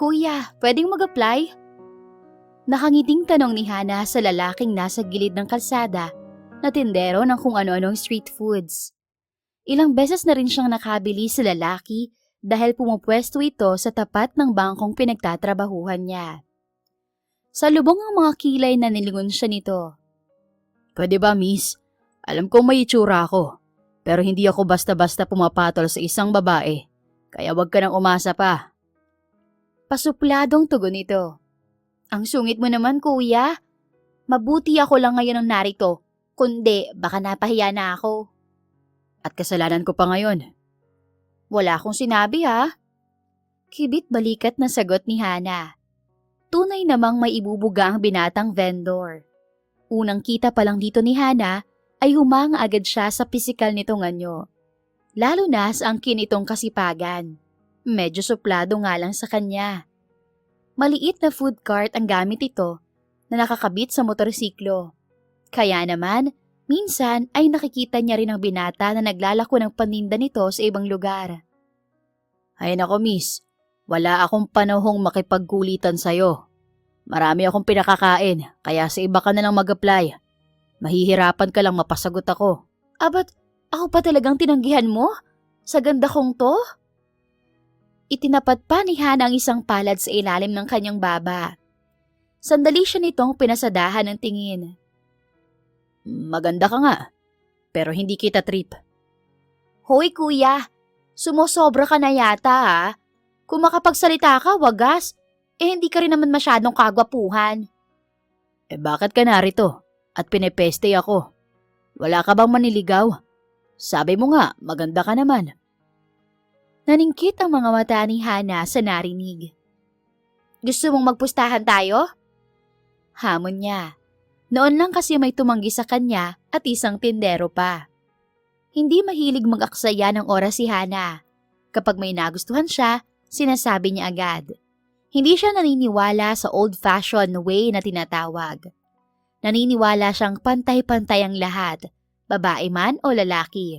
Kuya, pwedeng mag-apply? Nakangiting tanong ni Hana sa lalaking nasa gilid ng kalsada na tindero ng kung ano-anong street foods. Ilang beses na rin siyang nakabili sa lalaki dahil pumupwesto ito sa tapat ng bangkong pinagtatrabahuhan niya. Sa lubong ng mga kilay na nilingon siya nito. Pwede ba, miss? Alam kong may itsura ako, pero hindi ako basta-basta pumapatol sa isang babae. Kaya wag ka nang umasa pa. Pasupladong tugon nito. Ang sungit mo naman, kuya. Mabuti ako lang ngayon ang narito, kundi baka napahiya na ako. At kasalanan ko pa ngayon. Wala akong sinabi ha. Kibit balikat na sagot ni Hana. Tunay namang may ibubuga ang binatang vendor. Unang kita pa lang dito ni Hana ay humanga agad siya sa pisikal nitong anyo. Lalo na sa angkin itong kasipagan. Medyo suplado nga lang sa kanya. Maliit na food cart ang gamit ito na nakakabit sa motorsiklo. Kaya naman, minsan ay nakikita niya rin ang binata na naglalako ng paninda nito sa ibang lugar. Ay nako, miss. Wala akong panahong makipagkulitan sa'yo. Marami akong pinakakain, kaya sa iba ka na lang mag-apply. Mahihirapan ka lang mapasagot ako. Abat, ako pa talagang tinanggihan mo? Sa ganda kong to? Itinapat pa ni Hana ang isang palad sa ilalim ng kanyang baba. Sandali siya nitong pinasadahan ng tingin. Maganda ka nga, pero hindi kita trip. Hoy kuya, sumosobra ka na yata ha. Kung makapagsalita ka, wagas. Hindi ka rin naman masyadong kagwapuhan. Bakit ka narito? At pinepeste ako. Wala ka bang maniligaw? Sabi mo nga, maganda ka naman. Naningkit ang mga mata ni Hana sa narinig. Gusto mong magpustahan tayo? Hamon niya. Noon lang kasi may tumanggi sa kanya at isang tindero pa. Hindi mahilig mag-aksaya ng oras si Hana. Kapag may nagustuhan siya, sinasabi niya agad. Hindi siya naniniwala sa old-fashioned way na tinatawag. Naniniwala siyang pantay-pantay ang lahat, babae man o lalaki.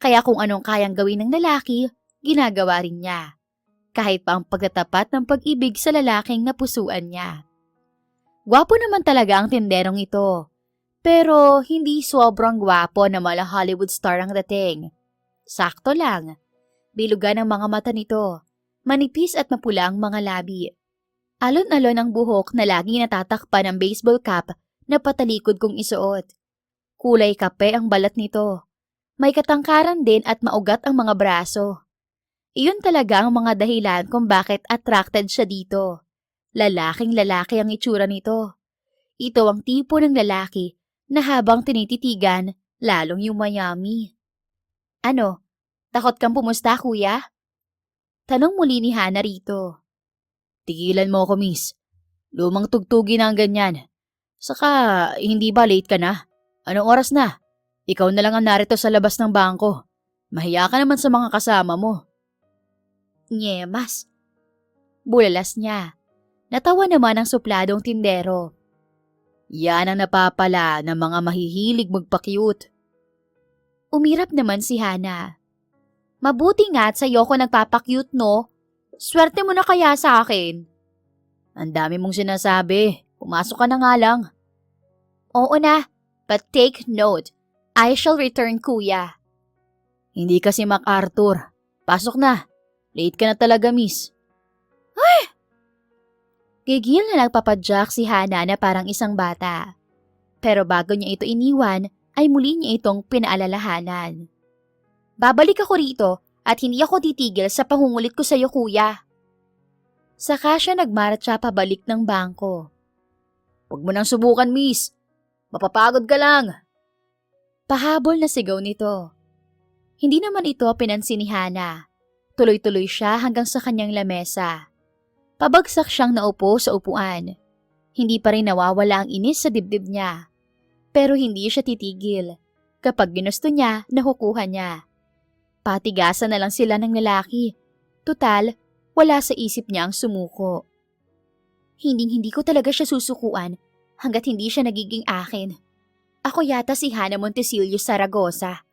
Kaya kung anong kayang gawin ng lalaki, ginagawa rin niya. Kahit pa ang pagtatapat ng pag-ibig sa lalaking napusuan niya. Gwapo naman talaga ang tinderong ito. Pero hindi sobrang gwapo na mala Hollywood star ang dating. Sakto lang. Bilugan ang mga mata nito. Manipis at mapula ang mga labi. Alon-alon ang buhok na lagi natatakpan ng baseball cap na patalikod kong isuot. Kulay kape ang balat nito. May katangkaran din at maugat ang mga braso. Iyon talaga ang mga dahilan kung bakit attracted siya dito. Lalaking lalaki ang itsura nito. Ito ang tipo ng lalaki na habang tinititigan, lalong yumayami. Ano, takot kang pumusta kuya? Tanong muli ni Hana rito. Tigilan mo ako, miss. Lumang tugtugin na ang ganyan. Saka, hindi ba late ka na? Anong oras na? Ikaw na lang ang narito sa labas ng bangko. Mahiya ka naman sa mga kasama mo. Nyemas. Bulalas niya. Natawa naman ang supladong tindero. Yan ang napapala ng mga mahihilig magpa-cute. Umirap naman si Hana. Mabuti nga at sa'yo ko nagpapakyut no. Swerte mo na kaya sa akin. Ang dami mong sinasabi. Pumasok ka na nga lang. Oo na, but take note. I shall return kuya. Hindi kasi MacArthur. Pasok na. Late ka na talaga, miss. Ay! Gigil na nagpapadyak si Hana na parang isang bata. Pero bago niya ito iniwan, ay muli niya itong pinaalalahanan. Babalik ako rito at hindi ako titigil sa pangungulit ko sa iyo, kuya. Saka siya nagmarcha pabalik ng bangko. Huwag mo nang subukan, miss. Mapapagod ka lang. Pahabol na sigaw nito. Hindi naman ito pinansin ni Hana. Tuloy-tuloy siya hanggang sa kanyang lamesa. Pabagsak siyang naupo sa upuan. Hindi pa rin nawawala ang inis sa dibdib niya. Pero hindi siya titigil. Kapag ginusto niya, nakukuha niya. Patigasan na lang sila ng lalaki. Tutal, wala sa isip niya ang sumuko. Hindi ko talaga siya susukuan hanggat hindi siya nagiging akin. Ako yata si Hana Montesillo Zaragoza.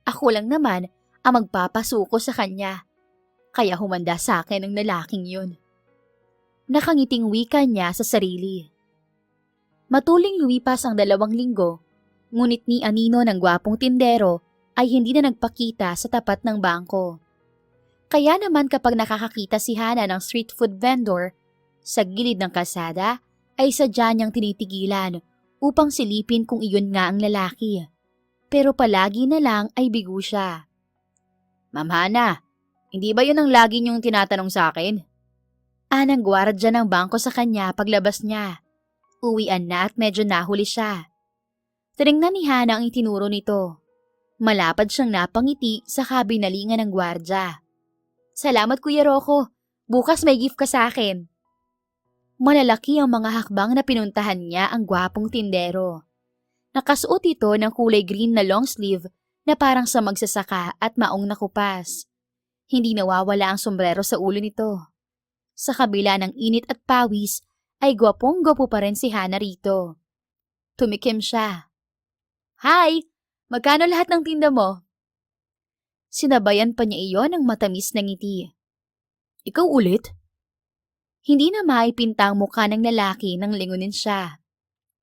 Ako lang naman ang magpapasuko sa kanya. Kaya humanda sa akin ang lalaking yun. Nakangiting wika niya sa sarili. Matuling lumipas ang 2 linggo, ngunit ni anino ng gwapong tindero ay hindi na nagpakita sa tapat ng bangko. Kaya naman kapag nakakakita si Hana ng street food vendor sa gilid ng kalsada, ay sadya niyang tinitigilan upang silipin kung iyon nga ang lalaki. Pero palagi na lang ay bigo siya. Ma'am Hana, hindi ba yun ang lagi niyong tinatanong sa akin? Anang gwardya ng bangko sa kanya paglabas niya. Uwian na at medyo nahuli siya. Tinignan ni Hana ang itinuro nito. Malapad siyang napangiti sa kabinalingan ng gwardya. Salamat Kuya Rocco, bukas may gift ka sa akin. Malalaki ang mga hakbang na pinuntahan niya ang gwapong tindero. Nakasuot ito ng kulay green na long sleeve na parang sa magsasaka at maong nakupas. Hindi nawawala ang sombrero sa ulo nito. Sa kabila ng init at pawis, ay gwapong-gwapo pa rin si Hana rito. Tumikim siya. Hi! Magkano lahat ng tinda mo? Sinabayan pa niya iyon ng matamis na ngiti. Ikaw ulit? Hindi na maipinta ang mukha ng lalaki nang lingunin siya.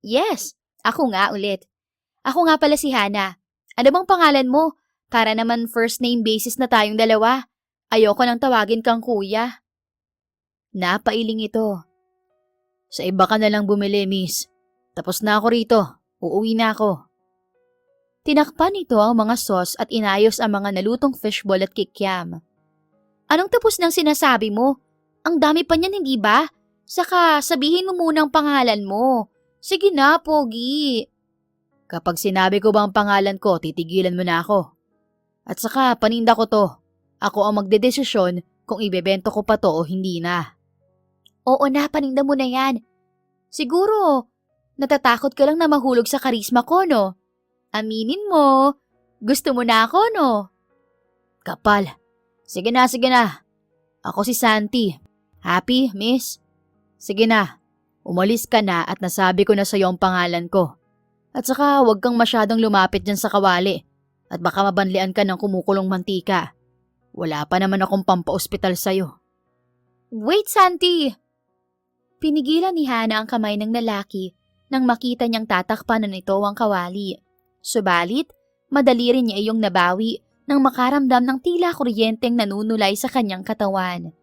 Yes, ako nga ulit. Ako nga pala si Hana. Ano bang pangalan mo? Para naman first name basis na tayong dalawa. Ayoko nang tawagin kang kuya. Napailing ito. Sa iba ka na lang bumili, miss. Tapos na ako rito. Uuwi na ako. Tinakpan nito ang mga sauce at inayos ang mga nalutong fishball at kikiam. Anong tapos ng sinasabi mo? Ang dami pa niyan, hindi ba? Saka sabihin mo muna ang pangalan mo. Sige na, Pogi. Kapag sinabi ko bang pangalan ko, titigilan mo na ako. At saka paninda ko to. Ako ang magdedesisyon kung ibebento ko pa to o hindi na. Oo na, paninda mo na yan. Siguro, natatakot ka lang na mahulog sa karisma ko, no? Aminin mo, gusto mo na ako, no? Kapal. Sige na, sige na. Ako si Santi. Happy, miss? Sige na. Umalis ka na at nasabi ko na sa'yo ang pangalan ko. At saka huwag kang masyadong lumapit dyan sa kawali. At baka mabanlian ka ng kumukulong mantika. Wala pa naman akong pampa-ospital sa'yo. Wait, Santi! Pinigilan ni Hana ang kamay ng lalaki nang makita niyang tatakpan na nito ang kawali. Subalit, madali rin niya iyong nabawi nang makaramdam ng tila kuryenteng nanunulay sa kanyang katawan.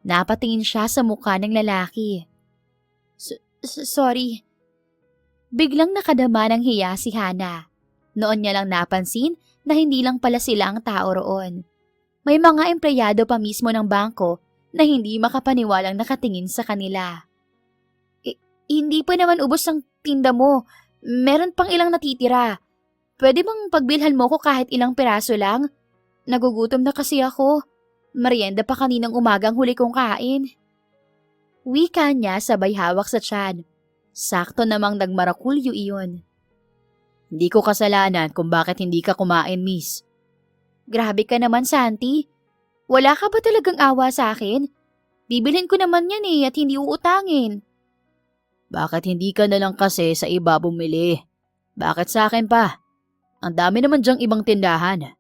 Napatingin siya sa mukha ng lalaki. Sorry. Biglang nakadama ng hiya si Hana. Noon niya lang napansin na hindi lang pala sila ang tao roon. May mga empleyado pa mismo ng bangko na hindi makapaniwalang nakatingin sa kanila. Hindi pa naman ubos ang tinda mo. Meron pang ilang natitira. Pwede bang pagbilhan mo ko kahit ilang piraso lang? Nagugutom na kasi ako. Merienda pa kaninang umagang huli kong kain. Wika niya sabay hawak sa tiyan. Sakto namang nagmarakulyo iyon. Hindi ko kasalanan kung bakit hindi ka kumain, miss. Grabe ka naman, Santi. Wala ka ba talagang awa sa akin? Bibilhin ko naman yan at hindi uutangin. Bakit hindi ka na lang kasi sa iba bumili? Bakit sa akin pa? Ang dami naman dyang ibang tindahan.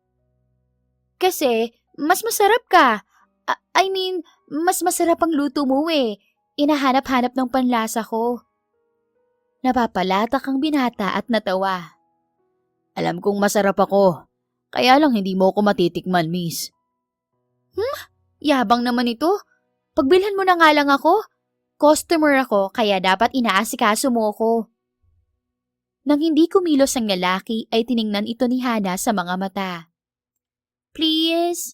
Kasi, mas masarap ka. Mas masarap ang luto mo Inahanap-hanap ng panlasa ko. Napapalatak ang binata at natawa. Alam kong masarap ako. Kaya lang hindi mo ako matitikman, miss. Yabang naman ito. Pagbilhan mo na nga lang ako. Customer ako kaya dapat inaasikaso mo ako. Nang hindi kumilos ang lalaki ay tiningnan ito ni Hana sa mga mata. Please?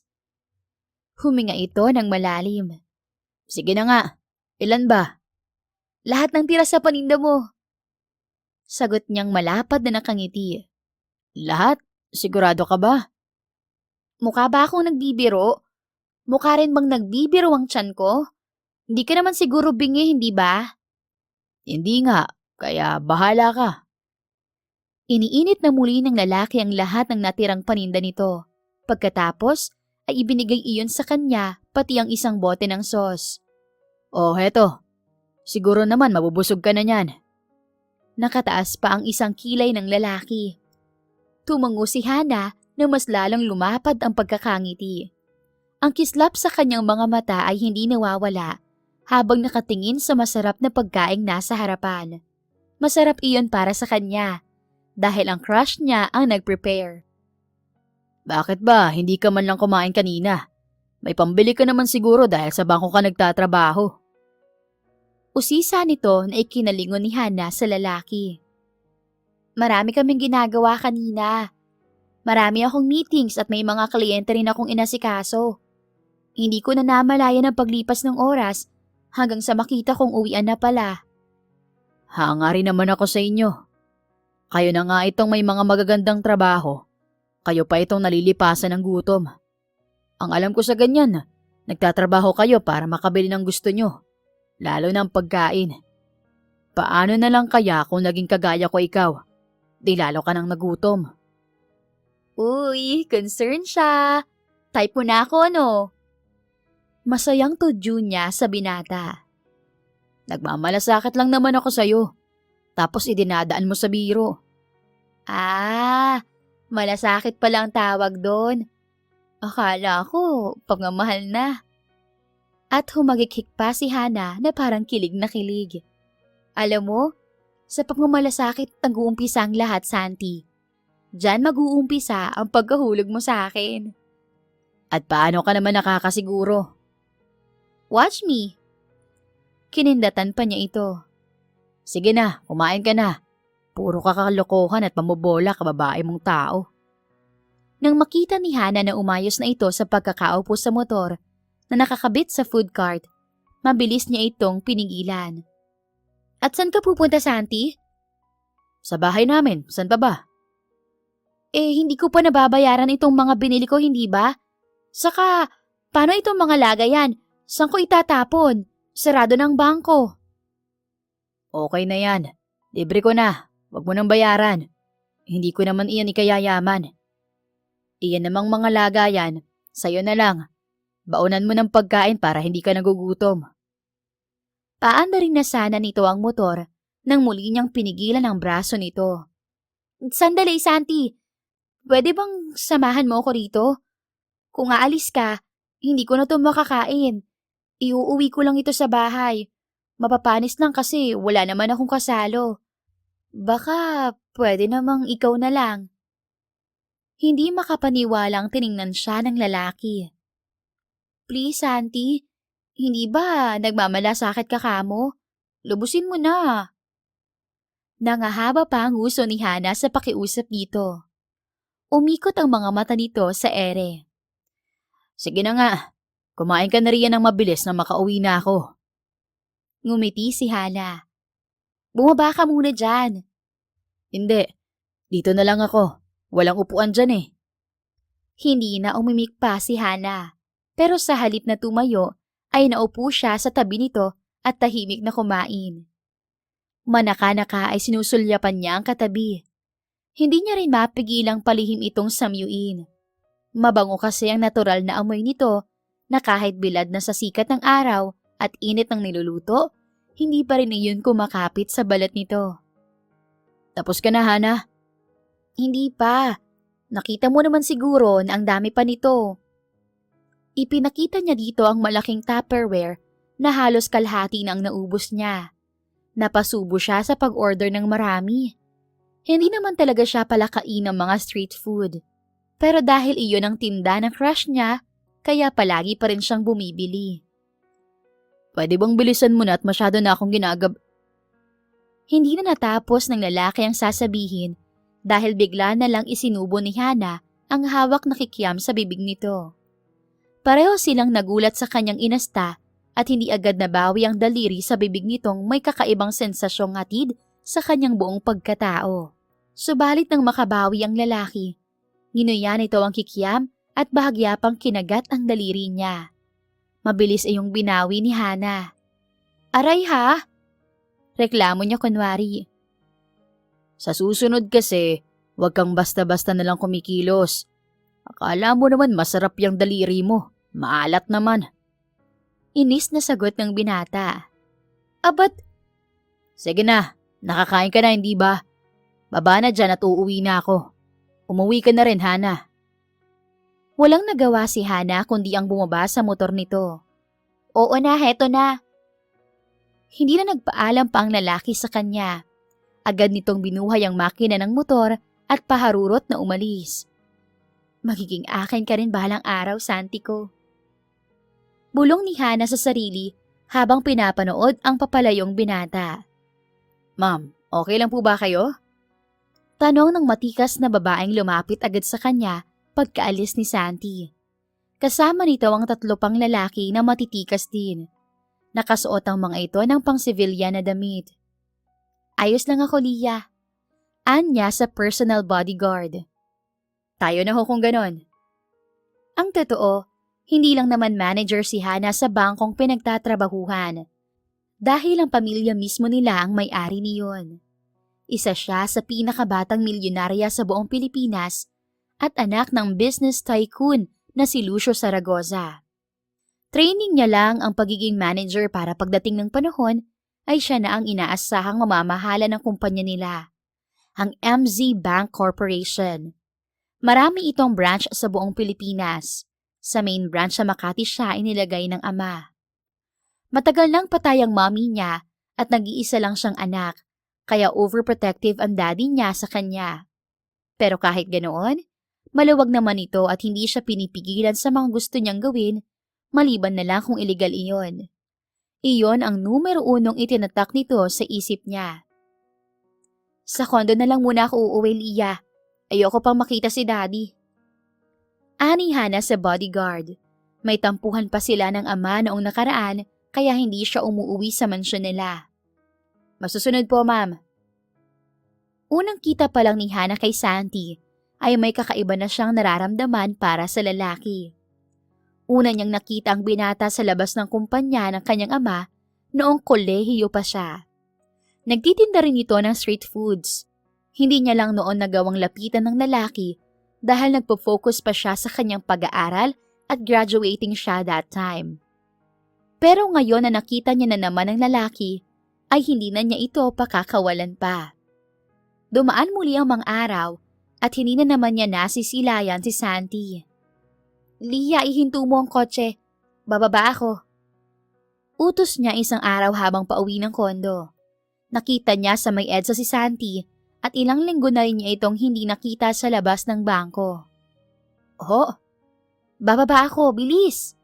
Huminga ito ng malalim. Sige na nga. Ilan ba? Lahat ng tira sa paninda mo. Sagot niyang malapad na nakangiti. Lahat? Sigurado ka ba? Mukha ba akong nagbibiro? Mukha rin bang nagbibiro ang tiyan ko? Hindi ka naman siguro bingi, hindi ba? Hindi nga, kaya bahala ka. Iniinit na muli ng lalaki ang lahat ng natirang paninda nito. Pagkatapos, ay ibinigay iyon sa kanya pati ang isang bote ng sauce. Oh, heto. Siguro naman mabubusog ka na niyan. Nakataas pa ang isang kilay ng lalaki. Tumango si Hana na mas lalong lumapad ang pagkakangiti. Ang kislap sa kanyang mga mata ay hindi nawawala habang nakatingin sa masarap na pagkaing nasa harapan. Masarap iyon para sa kanya dahil ang crush niya ang nag-prepare. Bakit ba hindi ka man lang kumain kanina? May pambili ka naman siguro dahil sa bangko ka nagtatrabaho. Usisa nito na ikinalingon ni Hana sa lalaki. Marami kaming ginagawa kanina. Marami akong meetings at may mga kliyente rin akong inasikaso. Hindi ko na namalayan ang paglipas ng oras hanggang sa makita kong uwian na pala. Hanga rin naman ako sa inyo. Kayo na nga itong may mga magagandang trabaho. Kayo pa itong nalilipasan ng gutom. Ang alam ko sa ganyan, nagtatrabaho kayo para makabili ng gusto nyo. Lalo ng pagkain. Paano na lang kaya kung naging kagaya ko ikaw? Di lalo ka nang nagutom. Uy, concern siya. Type mo na ako, no? Masayang tudyo niya sa binata. Nagmamalasakit lang naman ako sa'yo. Tapos idinadaan mo sa biro. Ah, malasakit pala ang tawag doon. Akala ko, pagmamahal na. At humagikik pa si Hana na parang kilig na kilig. Alam mo, sa pagmamalasakit nag-uumpisa ang lahat, Santi. Diyan mag-uumpisa ang pagkahulog mo sa akin. At paano ka naman nakakasiguro? Watch me. Kinindatan pa niya ito. Sige na, kumain ka na. Puro kakalokohan at pamobola kababae mong tao. Nang makita ni Hana na umayos na ito sa pagkakaupo sa motor na nakakabit sa food cart, mabilis niya itong pinigilan. At saan ka pupunta, Santi? Sa bahay namin, saan pa ba? Hindi ko pa nababayaran itong mga binili ko, hindi ba? Saka, paano itong mga lagayan? Saan ko itatapon? Sarado ng bangko. Okay na yan. Libre ko na. Huwag mo nang bayaran. Hindi ko naman iyan ikayayaman. Iyan namang mga lagayan, sa'yo na lang. Baunan mo ng pagkain para hindi ka nagugutom. Paanda rin na sana nito ang motor nang muli niyang pinigilan ang braso nito. Sandali, Santi. Pwede bang samahan mo ako rito? Kung aalis ka, hindi ko na ito makakain. Iuuwi ko lang ito sa bahay. Mapapanis lang kasi wala naman akong kasalo. Baka pwede namang ikaw na lang. Hindi makapaniwalang tiningnan siya ng lalaki. Please, Santi. Hindi ba nagmamalasakit ka kamo? Lubusin mo na. Nangahaba pa ang uso ni Hana sa pakiusap dito. Umikot ang mga mata nito sa ere. Sige na nga. Kumain ka na riyan ng mabilis na makauwi na ako. Ngumiti si Hana. Bumaba ka muna dyan. Hindi. Dito na lang ako. Walang upuan dyan eh. Hindi na umimik pa si Hana. Pero sa halip na tumayo, ay naupo siya sa tabi nito at tahimik na kumain. Manaka-naka ay sinusulyapan niya ang katabi. Hindi niya rin mapigilang palihim itong samyuin. Mabango kasi ang natural na amoy nito na kahit bilad na sa sikat ng araw at init ng niluluto, hindi pa rin iyon kumakapit sa balat nito. Tapos ka na, Hana? Hindi pa. Nakita mo naman siguro na ang dami pa nito. Ipinakita niya dito ang malaking Tupperware na halos kalahati na ang naubos niya. Napasubo siya sa pag-order ng marami. Hindi naman talaga siya palakain ng mga street food. Pero dahil iyon ang tinda ng crush niya, kaya palagi pa rin siyang bumibili. Pwede bang bilisan mo na at masyado na akong Hindi na natapos ng lalaki ang sasabihin dahil bigla na lang isinubo ni Hana ang hawak na kikiam sa bibig nito. Pareho silang nagulat sa kanyang inasta at hindi agad nabawi ang daliri sa bibig nitong may kakaibang sensasyong hatid sa kanyang buong pagkatao. Subalit nang makabawi ang lalaki, ginuya nito ang kikiam at bahagya pang kinagat ang daliri niya. Mabilis iyong binawi ni Hana. Aray ha? Reklamo niya kunwari. Sa susunod kasi, huwag kang basta-basta nalang kumikilos. Akala mo naman masarap yung daliri mo. Maalat naman. Inis na sagot ng binata. Abat? Sige na, nakakain ka na hindi ba? Baba na dyan at uuwi na ako. Umuwi ka na rin, Hana. Walang nagawa si Hana kundi ang bumaba sa motor nito. Oo na, heto na. Hindi na nagpaalam pa ang lalaki sa kanya. Agad nitong binuhay ang makina ng motor at paharurot na umalis. Magiging akin ka rin balang araw, Santi ko. Bulong ni Hana sa sarili habang pinapanood ang papalayong binata. Ma'am, okay lang po ba kayo? Tanong ng matikas na babaeng lumapit agad sa kanya pagkaalis ni Santi. Kasama nito ang 3 pang lalaki na matitikas din. Nakasuot ang mga ito ng pang-civilian na damit. Ayos lang ako, Lia. Anya sa personal bodyguard. Tayo na ho kung ganon. Ang totoo, hindi lang naman manager si Hana sa bangkong pinagtatrabahuhan. Dahil ang pamilya mismo nila ang may-ari niyon. Isa siya sa pinakabatang milyonarya sa buong Pilipinas at anak ng business tycoon na si Lucio Zaragoza. Training niya lang ang pagiging manager para pagdating ng panahon ay siya na ang inaasahang mamamahala ng kumpanya nila, ang MZ Bank Corporation. Marami itong branch sa buong Pilipinas. Sa main branch sa Makati siya inilagay ng ama. Matagal nang patay ang mommy niya at nag-iisa lang siyang anak, kaya overprotective ang daddy niya sa kanya. Pero kahit ganoon, maluwag naman ito at hindi siya pinipigilan sa mga gusto niyang gawin, maliban na lang kung illegal iyon. Iyon ang numero 1 itinatak nito sa isip niya. Sa kondo na lang muna ako uuwi, Lia. Ayoko pang makita si daddy. Ani Hana sa bodyguard. May tampuhan pa sila ng ama noong nakaraan kaya hindi siya umuuwi sa mansyon nila. Masusunod po, ma'am. Unang kita pa lang ni Hana kay Santi ay may kakaiba na siyang nararamdaman para sa lalaki. Una niyang nakita ang binata sa labas ng kumpanya ng kanyang ama noong kolehiyo pa siya. Nagtitinda rin ito ng street foods. Hindi niya lang noon nagawang lapitan ng lalaki dahil nagpo-focus pa siya sa kanyang pag-aaral at graduating siya that time. Pero ngayon na nakita niya na naman ang lalaki, ay hindi na niya ito pakakawalan pa. Dumaan muli ang mga araw at hindi na naman niya nasisilayan si Santi. Lia, ihinto mo ang kotse. Bababa ako. Utos niya isang araw habang pauwi ng kondo. Nakita niya sa may EDSA si Santi at ilang linggo na rin niya itong hindi nakita sa labas ng bangko. Oh, bababa ako, bilis!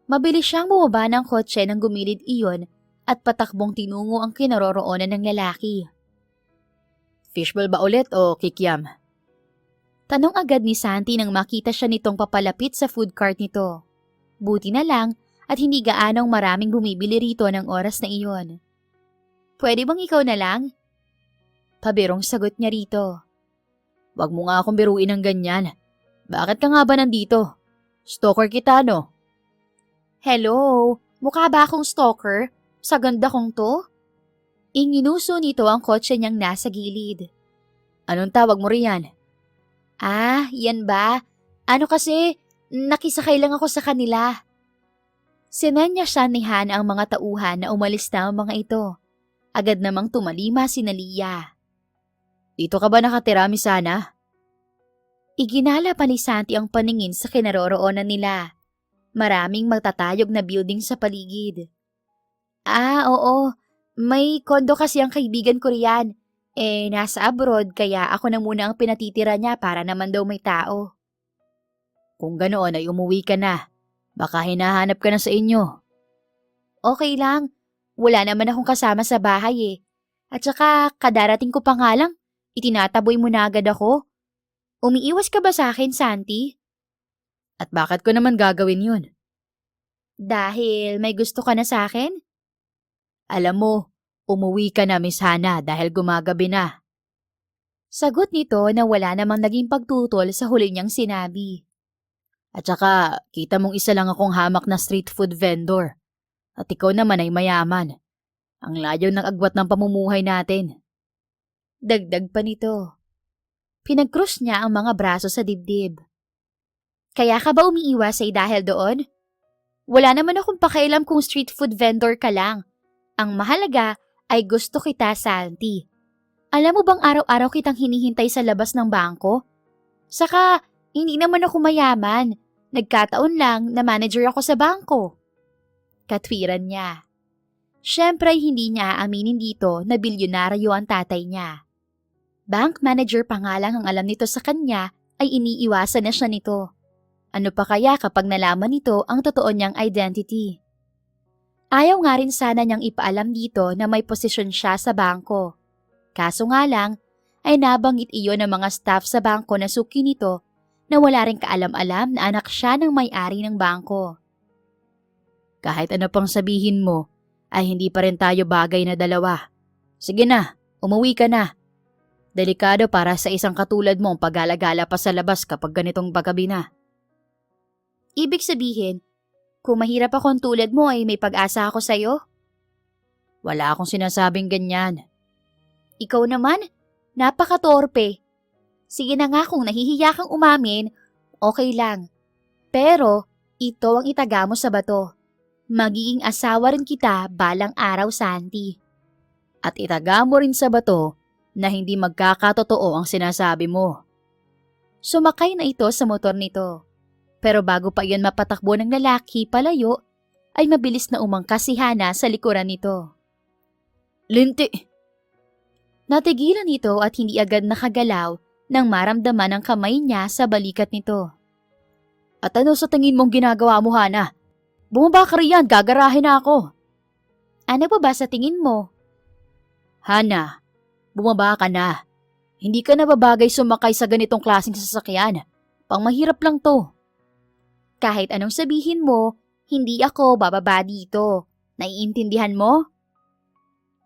Mabilis siyang bumaba ng kotse nang gumilid iyon at patakbong tinungo ang kinaroroonan ng lalaki. Fishball ba ulit o kikiam? Tanong agad ni Santi nang makita siya nitong papalapit sa food cart nito. Buti na lang at hindi gaanong maraming bumibili rito ng oras na iyon. Pwede bang ikaw na lang? Pabirong sagot niya rito. Wag mo nga akong biruin ng ganyan. Bakit ka nga ba nandito? Stalker kita, no? Hello, mukha ba akong stalker? Sa ganda kong to? Inginuso nito ang kotse niyang nasa gilid. Anong tawag mo riyan? Ah, yan ba? Ano kasi, nakisakay lang ako sa kanila. Sinenya siya ni Hana ang mga tauhan na umalis na ang mga ito. Agad namang tumalima si Lia. Dito ka ba nakatira, Miss Hana? Iginala pa ni Santi ang paningin sa kinaroroonan nila. Maraming magtatayog na building sa paligid. Ah, oo. May kondo kasi ang kaibigan ko riyan. Nasa abroad kaya ako na muna ang pinatitira niya para naman daw may tao. Kung ganoon ay umuwi ka na. Baka hinahanap ka na sa inyo. Okay lang. Wala naman akong kasama sa bahay eh. At saka kadarating ko pa nga lang, itinataboy mo na agad ako. Umiiwas ka ba sa akin, Santi? At bakit ko naman gagawin yun? Dahil may gusto ka na sa akin? Alam mo, umuwi ka na, Miss Hana, dahil gumagabi na. Sagot nito na wala namang naging pagtutol sa huli niyang sinabi. At saka, kita mong isa lang akong hamak na street food vendor. At ikaw naman ay mayaman. Ang layo ng agwat ng pamumuhay natin. Dagdag pa nito. Pinag-cross niya ang mga braso sa dibdib. Kaya ka ba umiiwas ay dahil doon? Wala naman akong pakialam kung street food vendor ka lang. Ang mahalaga ay gusto kita, Santi. Alam mo bang araw-araw kitang hinihintay sa labas ng bangko? Saka, hindi naman ako mayaman. Nagkataon lang na manager ako sa bangko. Katwiran niya. Siyempre hindi niya aaminin dito na bilyonaryo ang tatay niya. Bank manager pa nga lang ang alam nito sa kanya ay iniiwasan na siya nito. Ano pa kaya kapag nalaman nito ang totoo niyang identity? Ayaw nga rin sana niyang ipaalam dito na may posisyon siya sa bangko. Kaso nga lang, ay nabanggit iyon ng mga staff sa bangko na suki nito na wala rin kaalam-alam na anak siya ng may-ari ng bangko. Kahit ano pang sabihin mo, ay hindi pa rin tayo bagay na dalawa. Sige na, umuwi ka na. Delikado para sa isang katulad mo ang pag-alagala pa sa labas kapag ganitong paggabi na. Ibig sabihin, kung mahirap akong tulad mo ay may pag-asa ako sa'yo? Wala akong sinasabing ganyan. Ikaw naman, napaka-torpe. Sige na nga kung nahihiya kang umamin, okay lang. Pero, ito ang itaga mo sa bato. Magiging asawa rin kita balang araw, Santi. At itaga mo rin sa bato na hindi magkakatotoo ang sinasabi mo. Sumakay na ito sa motor nito. Pero bago pa iyon mapatakbo ng lalaki palayo, ay mabilis na umangkas si Hana sa likuran nito. Linti! Natigilan ito at hindi agad nakagalaw nang maramdaman ang kamay niya sa balikat nito. At ano sa tingin mong ginagawa mo, Hana? Bumaba ka riyan, gagarahin na ako. Ano pa ba sa tingin mo? Hana, bumaba ka na. Hindi ka na babagay sumakay sa ganitong klaseng sasakyan. Pangmahirap lang to. Kahit anong sabihin mo, hindi ako bababa dito. Naiintindihan mo?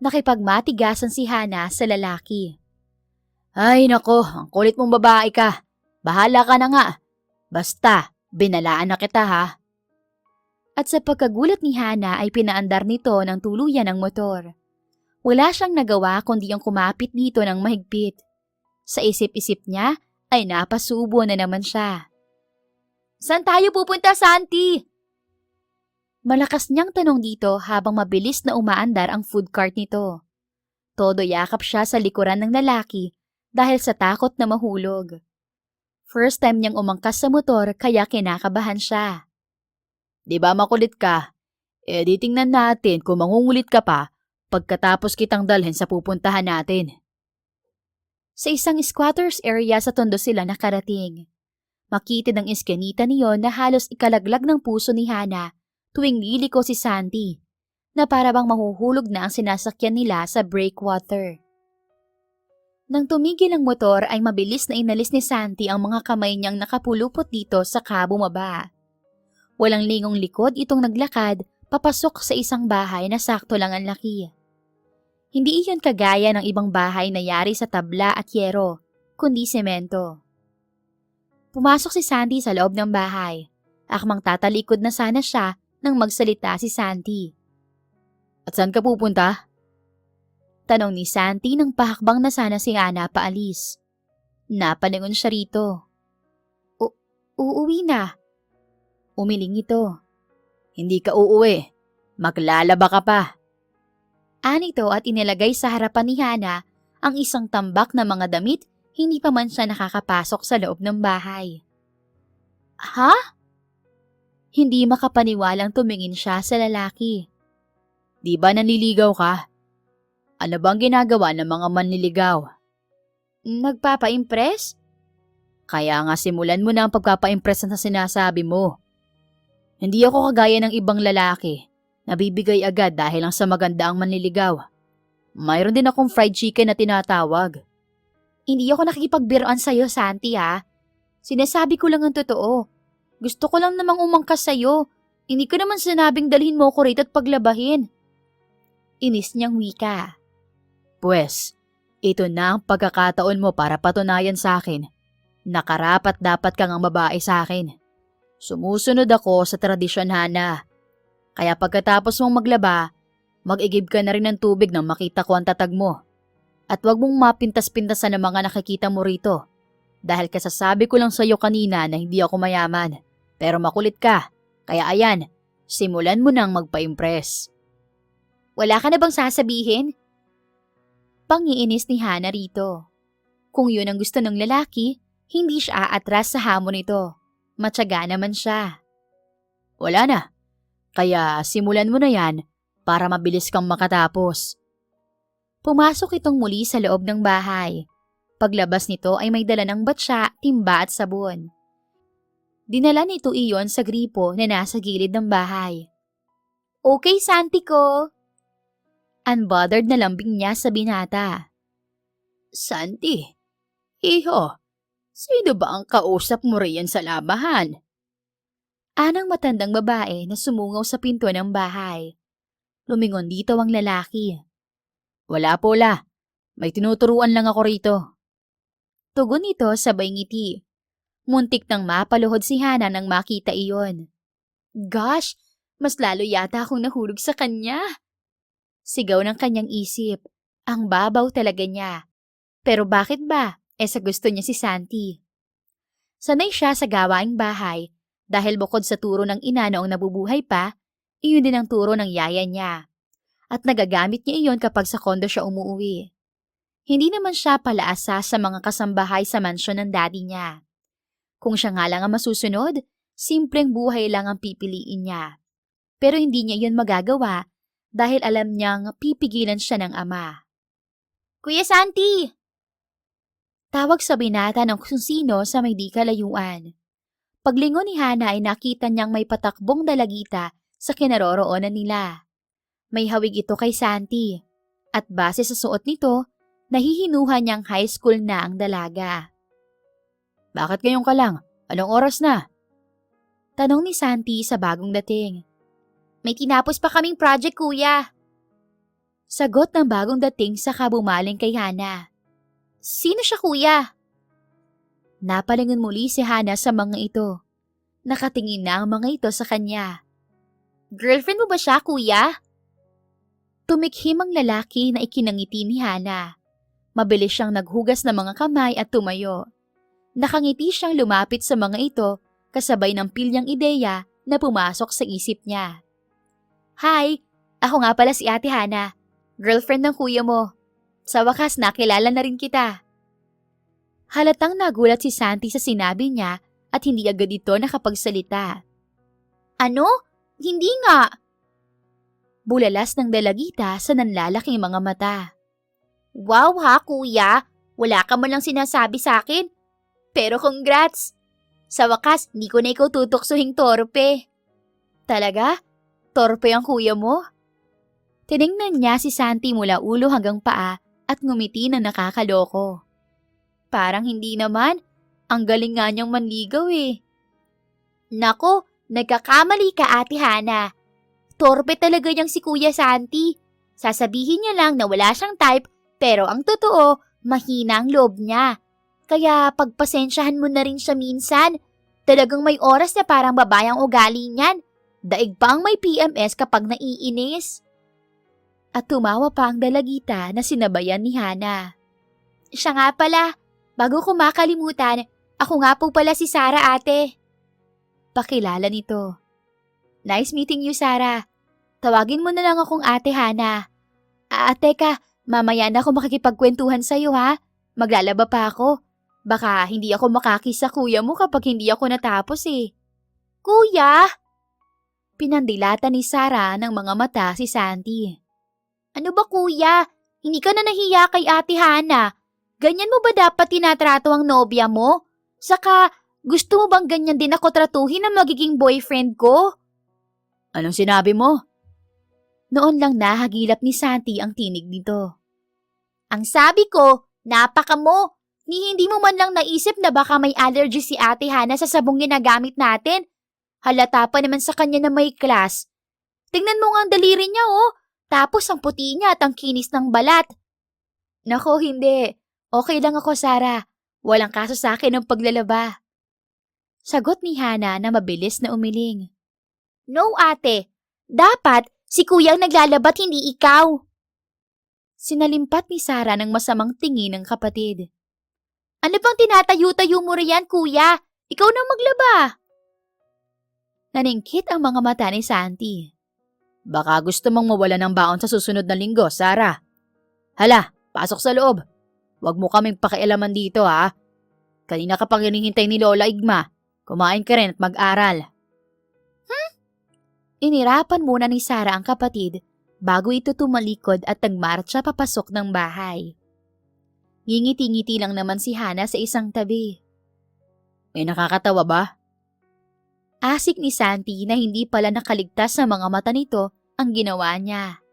Nakipagmatigasan si Hana sa lalaki. Ay nako, ang kulit mong babae ka. Bahala ka na nga. Basta, binalaan na kita ha. At sa pagkagulat ni Hana ay pinaandar nito ng tuluyan ng motor. Wala siyang nagawa kundi ang kumapit dito ng mahigpit. Sa isip-isip niya ay napasubo na naman siya. Saan tayo pupunta, Santi? Malakas niyang tanong dito habang mabilis na umaandar ang food cart nito. Todo yakap siya sa likuran ng lalaki dahil sa takot na mahulog. First time niyang umangkas sa motor kaya kinakabahan siya. Di ba makulit ka? Di tingnan natin kung mangungulit ka pa pagkatapos kitang dalhin sa pupuntahan natin. Sa isang squatters area sa tondo sila nakarating. Makitid ang iskanita niyon na halos ikalaglag ng puso ni Hana tuwing liliko si Santi, na para bang mahuhulog na ang sinasakyan nila sa breakwater. Nang tumigil ang motor ay mabilis na inalis ni Santi ang mga kamay niyang nakapulupot dito sa bumaba. Walang lingong likod itong naglakad papasok sa isang bahay na sakto lang ang laki. Hindi iyon kagaya ng ibang bahay na yari sa tabla at yero, kundi semento. Pumasok si Santi sa loob ng bahay. Akmang tatalikod na sana siya nang magsalita si Santi. At saan ka pupunta? Tanong ni Santi nang pahakbang na sana si Hana paalis. Napalingon siya rito. Uuwi na. Umiling ito. Hindi ka uuwi. Maglalaba ka pa. Anito at inilagay sa harapan ni Hana ang isang tambak na mga damit, hindi pa man siya nakakapasok sa loob ng bahay. Ha? Hindi makapaniwalang tumingin siya sa lalaki. Di ba nanliligaw ka? Ano bang ginagawa ng mga manliligaw? Nagpapa-impress? Kaya nga simulan mo na ang pagpapa-impress na sinasabi mo. Hindi ako kagaya ng ibang lalaki. Nabibigay agad dahil lang sa maganda ang manliligaw. Mayroon din akong fried chicken na tinatawag. Hindi ako nakikipagbiroan sa'yo, Santi ha. Sinasabi ko lang ang totoo. Gusto ko lang namang umangkas sa'yo. Hindi ko naman sinabing dalhin mo ko rito at paglabahin. Inis niyang wika. Pwes, ito na ang pagkakataon mo para patunayan sa akin na karapat dapat kang ang babae sa akin. Sumusunod ako sa tradisyon, Hana. Kaya pagkatapos mong maglaba, mag-igib ka na rin ng tubig nang makita ko ang tatag mo. At wag mong mapintas-pintasan ang mga nakikita mo rito. Dahil kasasabi ko lang sa'yo kanina na hindi ako mayaman. Pero makulit ka. Kaya ayan, simulan mo nang magpa-impress. Wala ka na bang sasabihin? Pangiinis ni Hana rito. Kung yun ang gusto ng lalaki, hindi siya aatras sa hamon nito. Matyaga naman siya. Wala na. Kaya simulan mo na yan para mabilis kang makatapos. Pumasok itong muli sa loob ng bahay. Paglabas nito ay may dala ng batsa, timba at sabon. Dinala nito iyon sa gripo na nasa gilid ng bahay. Okay, Santi ko. Unbothered na lambing niya sa binata. Santi, iho, sino ba ang kausap mo riyan sa labahan? Anang matandang babae na sumungaw sa pinto ng bahay. Lumingon dito ang lalaki. Wala po la, may tinuturuan lang ako rito. Tugon nito sabay ngiti. Muntik nang mapaluhod si Hana nang makita iyon. Gosh, mas lalo yata akong nahulog sa kanya. Sigaw ng kanyang isip. Ang babaw talaga niya. Pero bakit ba? Sa gusto niya si Santi. Sanay siya sa gawaing bahay dahil bukod sa turo ng ina noong nabubuhay pa, iyon din ang turo ng yaya niya. At nagagamit niya iyon kapag sa kondo siya umuwi. Hindi naman siya palaasa sa mga kasambahay sa mansyon ng daddy niya. Kung siya nga lang ang masusunod, simpleng buhay lang ang pipiliin niya. Pero hindi niya iyon magagawa dahil alam niyang pipigilan siya ng ama. Kuya Santi! Tawag sa binata ng kung sino sa may di kalayuan. Paglingon ni Hana ay nakita niyang may patakbong dalagita sa kinaroroonan nila. May hawig ito kay Santi at base sa suot nito, nahihinuha niyang high school na ang dalaga. Bakit ngayon ka lang? Anong oras na? Tanong ni Santi sa bagong dating. May tinapos pa kaming project, kuya. Sagot ng bagong dating saka bumaling kay Hana. Sino siya, kuya? Napalingon muli si Hana sa mga ito. Nakatingin na ang mga ito sa kanya. Girlfriend mo ba siya, kuya? Tumikhim ang lalaki na ikinangiti ni Hana. Mabilis siyang naghugas ng mga kamay at tumayo. Nakangiti siyang lumapit sa mga ito kasabay ng pilyang ideya na pumasok sa isip niya. Hi, ako nga pala si Ate Hana, girlfriend ng kuya mo. Sa wakas nakilala na rin kita. Halatang nagulat si Santi sa sinabi niya at hindi agad ito nakapagsalita. Ano? Hindi nga. Bulalas ng dalagita sa nanlalaking mga mata. Wow ha, kuya. Wala ka man lang sinasabi sa akin. Pero congrats. Sa wakas, hindi ko na ikaw tutuksuhing torpe. Talaga? Torpe ang kuya mo? Tiningnan niya si Santi mula ulo hanggang paa at ngumiti na nakakaloko. Parang hindi naman. Ang galing nga niyang manligaw eh. Nako, nagkakamali ka, Ate Hana. Torpe talaga niyang si Kuya Santi. Sasabihin niya lang na wala siyang type, pero ang totoo, mahina ang loob niya. Kaya pagpasensyahan mo na rin siya minsan. Talagang may oras na parang babayang ugali niyan. Daig pa ang may PMS kapag naiinis. At tumawa pa ang dalagita na sinabayan ni Hana. Siya nga pala, bago ko makalimutan, ako nga po pala si Sarah, ate. Pakilala nito. Nice meeting you, Sarah. Tawagin mo na lang akong Ate Hana. Teka, mamaya na ako makikipagkwentuhan sa'yo ha. Maglalaba pa ako. Baka hindi ako makakis sa kuya mo kapag hindi ako natapos eh. Kuya! Pinandilata ni Sarah ng mga mata si Santi. Ano ba kuya? Hindi ka na nahiya kay Ate Hana. Ganyan mo ba dapat tinatrato ang nobya mo? Saka, gusto mo bang ganyan din ako tratuhin na magiging boyfriend ko? Anong sinabi mo? Noon lang nahagilap ni Santi ang tinig nito. Ang sabi ko, napaka mo. Hindi mo man lang naisip na baka may allergy si Ate Hana sa sabong ginagamit natin. Halata pa naman sa kanya na may class. Tingnan mo nga ang daliri niya oh. Tapos ang puti niya at ang kinis ng balat. Nako, hindi. Okay lang ako, Sarah. Walang kaso sa akin ng paglalaba. Sagot ni Hana na mabilis na umiling. No, ate. Dapat si kuya ang naglalaba't hindi ikaw. Sinalimpat ni Sarah ng masamang tingin ng kapatid. Ano bang tinatayo-tayo mo riyan, kuya? Ikaw nang maglaba. Naningkit ang mga mata ni Santi. Baka gusto mong mawala ng baon sa susunod na linggo, Sarah. Hala, pasok sa loob. Huwag mo kaming pakialaman dito ha. Kanina ka pang hinihintay ni Lola Igma. Kumain ka rin at mag-aral. Inirapan muna ni Sarah ang kapatid bago ito tumalikod at nagmarcha papasok ng bahay. Ngingiti-ngiti lang naman si Hana sa isang tabi. May nakakatawa ba? Asik ni Santi na hindi pala nakaligtas sa mga mata nito ang ginawa niya.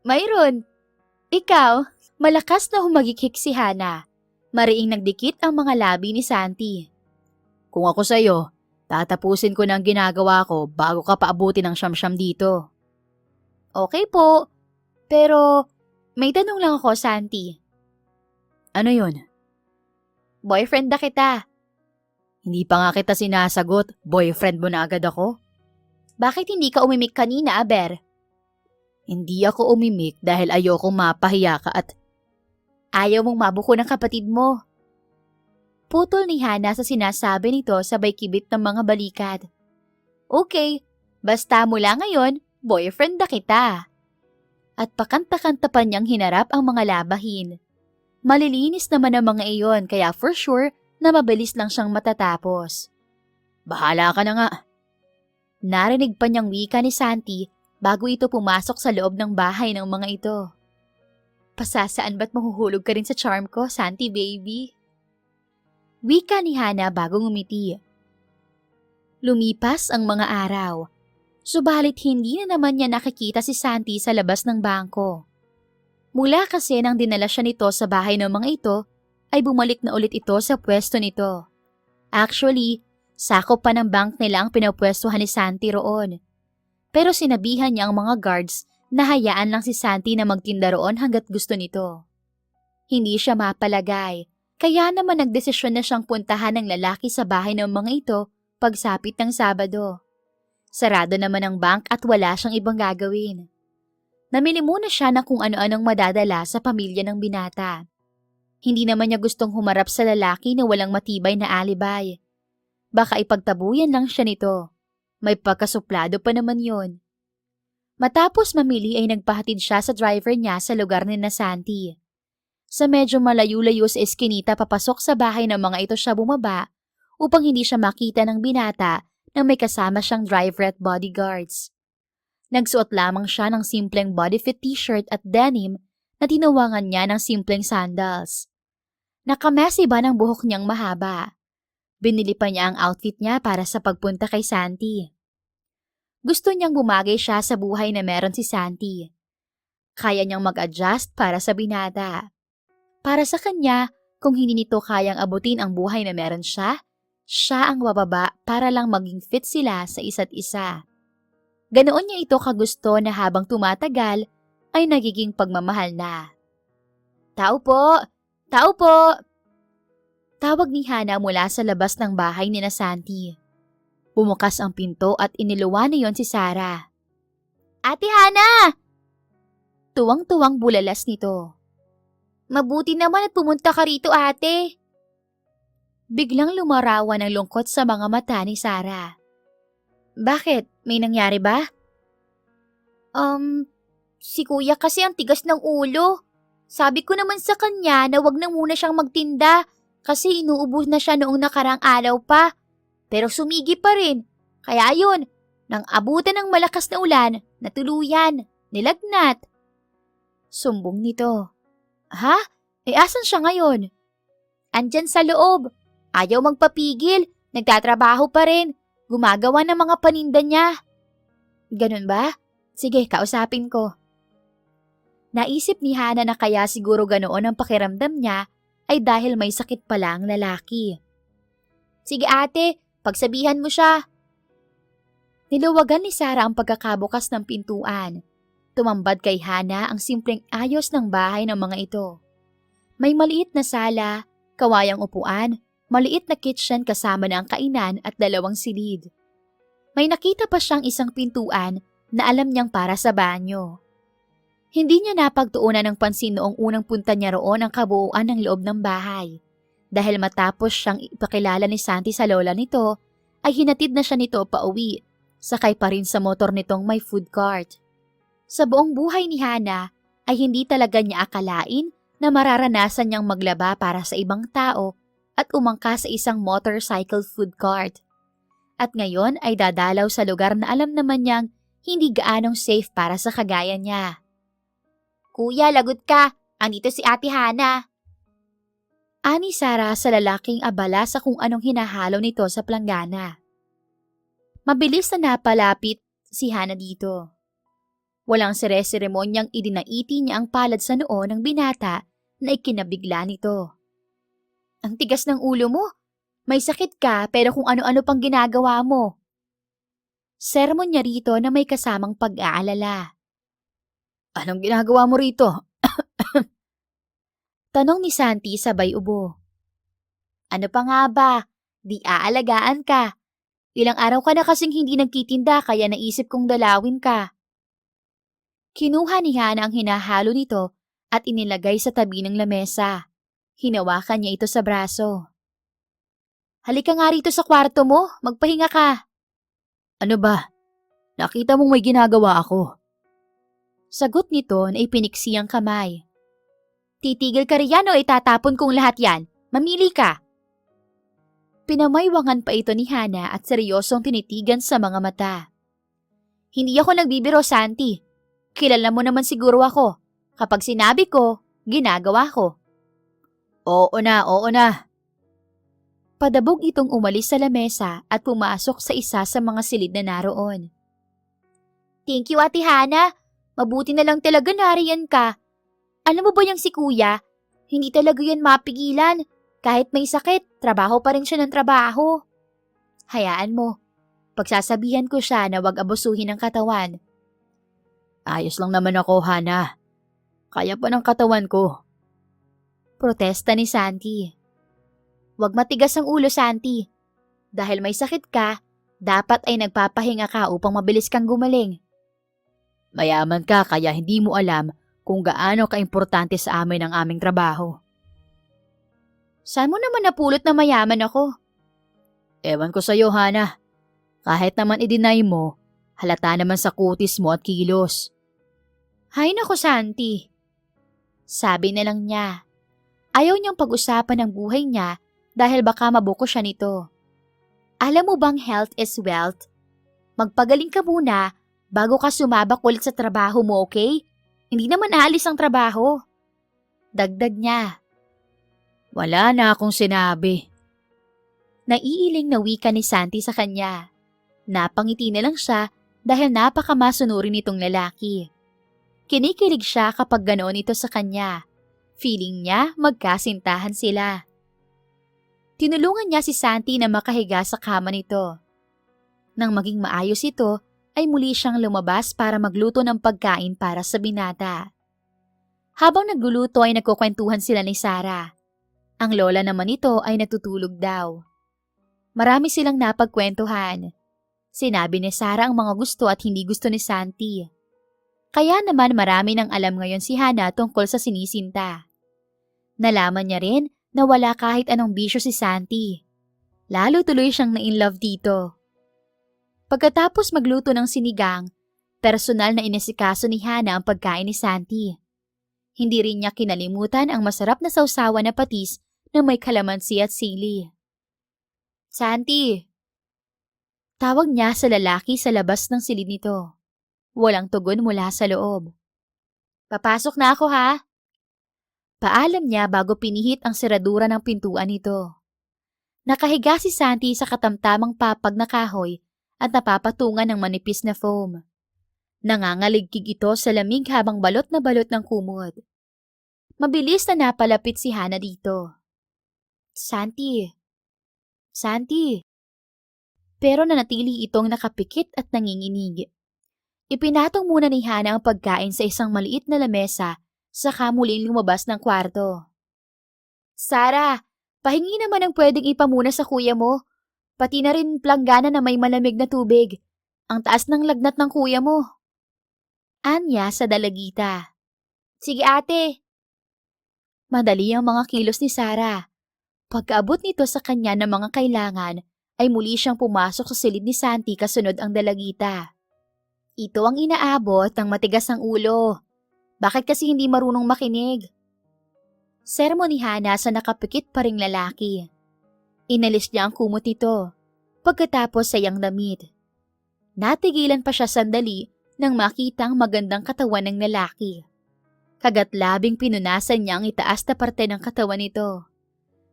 Mayroon. Ikaw, malakas na humagikik si Hana. Mariing nagdikit ang mga labi ni Santi. Kung ako sa'yo, tatapusin ko na ang ginagawa ko bago ka paabutin ng siyam-siyam dito. Okay po, pero may tanong lang ako, Santi. Ano yun? Boyfriend na kita. Hindi pa nga kita sinasagot, boyfriend mo na agad ako? Bakit hindi ka umimik kanina, Aber? Hindi ako umimik dahil ayokong mapahiya ka at Ayaw mong mabuko ng kapatid mo. Putol ni Hana sa sinasabi nito sabay kibit ng mga balikat. Okay, basta mula ngayon, boyfriend na kita. At pakanta-kanta pa niyang hinarap ang mga labahin. Malilinis naman ang mga iyon kaya for sure na mabilis lang siyang matatapos. bahala ka na nga. Narinig pa niyang wika ni Santi bago ito pumasok sa loob ng bahay ng mga ito. Pasasaan ba't mahuhulog ka rin sa charm ko, Santi baby? Wika ni Hana bago ngumiti. Lumipas ang mga araw, subalit hindi na naman niya nakikita si Santi sa labas ng bangko. Mula kasi nang dinala siya nito sa bahay ng mga ito, ay bumalik na ulit ito sa pwesto nito. Actually, sakop pa ng bank nila ang pinapwestuhan ni Santi roon. Pero sinabihan niya ang mga guards na hayaan lang si Santi na magtinda roon hanggat gusto nito. Hindi siya mapalagay, kaya naman nagdesisyon na siyang puntahan ng lalaki sa bahay ng mga ito pagsapit ng Sabado. Sarado naman ang bank at wala siyang ibang gagawin. Namili muna siya ng kung ano-anong madadala sa pamilya ng binata. Hindi naman niya gustong humarap sa lalaki na walang matibay na alibay. Baka ipagtabuyan lang siya nito. May pagkasuplado pa naman yon. Matapos mamili ay nagpahatid siya sa driver niya sa lugar ni Santi. Sa medyo malayo-layo sa eskinita papasok sa bahay ng mga ito siya bumaba upang hindi siya makita ng binata na may kasama siyang driver at bodyguards. Nagsuot lamang siya ng simpleng bodyfit t-shirt at denim na tinawangan niya ng simpleng sandals. Nakamessy ba ng buhok niyang mahaba? Binili pa niya ang outfit niya para sa pagpunta kay Santi. Gusto niyang bumagay siya sa buhay na meron si Santi. Kaya niyang mag-adjust para sa binata. Para sa kanya, kung hindi nito kayang abutin ang buhay na meron siya, siya ang bababa para lang maging fit sila sa isa't isa. Ganoon niya ito kagusto na habang tumatagal ay nagiging pagmamahal na. Tao po! Tao po! Tawag ni Hana mula sa labas ng bahay ni Santi. Bumukas ang pinto at iniluwan niyon si Sarah. Ate Hana! Tuwang-tuwang bulalas nito. Mabuti naman at pumunta ka rito, ate. Biglang lumarawan ng lungkot sa mga mata ni Sarah. Bakit? May nangyari ba? Si kuya kasi ang tigas ng ulo. Sabi ko naman sa kanya na wag na muna siyang magtinda kasi inuubos na siya noong nakarang araw pa. Pero sumigi pa rin. Kaya ayun, nang abutan ng malakas na ulan, natuluyan, nilagnat. Sumbong nito. Ha? Asan siya ngayon? Andyan sa loob. Ayaw magpapigil. Nagtatrabaho pa rin. Gumagawa ng mga paninda niya. Ganun ba? Sige, kausapin ko. Naisip ni Hana na kaya siguro ganoon ang pakiramdam niya ay dahil may sakit pala ang lalaki. Sige ate, pagsabihan mo siya. Niluwagan ni Sarah ang pagkakabukas ng pintuan. Tumambad kay Hana ang simpleng ayos ng bahay ng mga ito. May maliit na sala, kawayang upuan, maliit na kitchen kasama na ang kainan at 2 silid. May nakita pa siyang isang pintuan na alam niyang para sa banyo. Hindi niya napagtuunan ng pansin noong unang punta niya roon ang kabuuan ng loob ng bahay. Dahil matapos siyang ipakilala ni Santi sa lola nito, ay hinatid na siya nito pauwi, sakay pa rin sa motor nitong may food cart. Sa buong buhay ni Hana ay hindi talaga niya akalain na mararanasan niyang maglaba para sa ibang tao at umangka sa isang motorcycle food cart. At ngayon ay dadalaw sa lugar na alam naman niyang hindi gaanong safe para sa kagaya niya. Kuya, lagot ka. Andito si Ate Hana. Ani Sarah sa lalaking abala sa kung anong hinahalo nito sa planggana. Mabilis na napalapit si Hana dito. Walang sere-seremonyang idinaiti niya ang palad sa noo ng binata na ikinabigla nito. Ang tigas ng ulo mo. May sakit ka pero kung ano-ano pang ginagawa mo. Sermon niya rito na may kasamang pag-aalala. Anong ginagawa mo rito? Tanong ni Santi sabay ubo. Ano pa nga ba? Di aalagaan ka. Ilang araw ka na kasing hindi nagtitinda kaya naisip kong dalawin ka. Kinuha ni Hana ang hinahalo nito at inilagay sa tabi ng lamesa. Hinawakan niya ito sa braso. Halika nga rito sa kwarto mo, magpahinga ka. Ano ba? Nakita mong may ginagawa ako. Sagot nito na ipiniksi ang kamay. Titigil ka riyan o itatapon kong lahat yan. Mamili ka. Pinamaywangan pa ito ni Hana at seryosong tinitigan sa mga mata. Hindi ako nagbibiro, Santi. Kilala mo naman siguro ako. Kapag sinabi ko, ginagawa ko. Oo na. Padabog itong umalis sa lamesa at pumasok sa isa sa mga silid na naroon. Thank you, Ate Hana. Mabuti na lang talaga nariyan ka. Alam mo ba yung si Kuya? Hindi talaga yan mapigilan. Kahit may sakit, trabaho pa rin siya ng trabaho. Hayaan mo. Pagsasabihan ko siya na wag abusuhin ang katawan. Ayos lang naman ako, Hana. Kaya pa ng katawan ko. Protesta ni Santi. Wag matigas ang ulo, Santi. Dahil may sakit ka, dapat ay nagpapahinga ka upang mabilis kang gumaling. Mayaman ka kaya hindi mo alam kung gaano kaimportante sa amin ang aming trabaho. Saan mo naman napulot na mayaman ako? Ewan ko sa'yo, Hana. Kahit naman i-deny mo, halata naman sa kutis mo at kilos. Hay nako, Santi. Sabi na lang niya. Ayaw niyang pag-usapan ng buhay niya dahil baka mabuko siya nito. Alam mo bang health is wealth? Magpagaling ka muna bago ka sumabak ulit sa trabaho mo, okay? Hindi naman aalis ang trabaho. Dagdag niya. Wala na akong sinabi. Naiiling na wika ni Santi sa kanya. Napangiti na lang siya dahil napakamasunurin nitong lalaki. Kinikilig siya kapag ganoon ito sa kanya. Feeling niya magkasintahan sila. Tinulungan niya si Santi na makahiga sa kama nito. Nang maging maayos ito, ay muli siyang lumabas para magluto ng pagkain para sa binata. Habang nagluluto ay nagkukwentuhan sila ni Sarah. Ang lola naman nito ay natutulog daw. Marami silang napagkwentuhan. Sinabi ni Sarah ang mga gusto at hindi gusto ni Santi. Kaya naman marami nang alam ngayon si Hana tungkol sa sinisinta. Nalaman niya rin na wala kahit anong bisyo si Santi. Lalo tuloy siyang na-inlove dito. Pagkatapos magluto ng sinigang, personal na inisikaso ni Hana ang pagkain ni Santi. Hindi rin niya kinalimutan ang masarap na sausawan na patis na may kalamansi at sili. Santi! Tawag niya sa lalaki sa labas ng silid nito. Walang tugon mula sa loob. Papasok na ako, ha? Paalam niya bago pinihit ang seradura ng pintuan nito. Nakahiga si Santi sa katamtamang papag na kahoy at napapatungan ng manipis na foam. Nangangaligkig ito sa lamig habang balot na balot ng kumot. Mabilis na napalapit si Hana dito. Santi. Pero nanatili itong nakapikit at nanginginig. Ipinatong muna ni Hana ang pagkain sa isang maliit na lamesa saka muling lumabas ng kwarto. Sarah, pahingi naman ang pwedeng ipamuna sa kuya mo. Pati na rin planggana na may malamig na tubig. Ang taas ng lagnat ng kuya mo. Anya sa dalagita. Sige ate. Madali ang mga kilos ni Sarah. Pagkaabot nito sa kanya ng mga kailangan, ay muli siyang pumasok sa silid ni Santi kasunod ang dalagita. Ito ang inaabot ng matigas ang ulo. Bakit kasi hindi marunong makinig? Sermon ni Hana sa nakapikit pa ring lalaki. Inalis niya ang kumot nito, pagkatapos sayang damit. Natigilan pa siya sandali nang makita ang magandang katawan ng lalaki. Kagat-labing pinunasan niya ang itaas na parte ng katawan nito.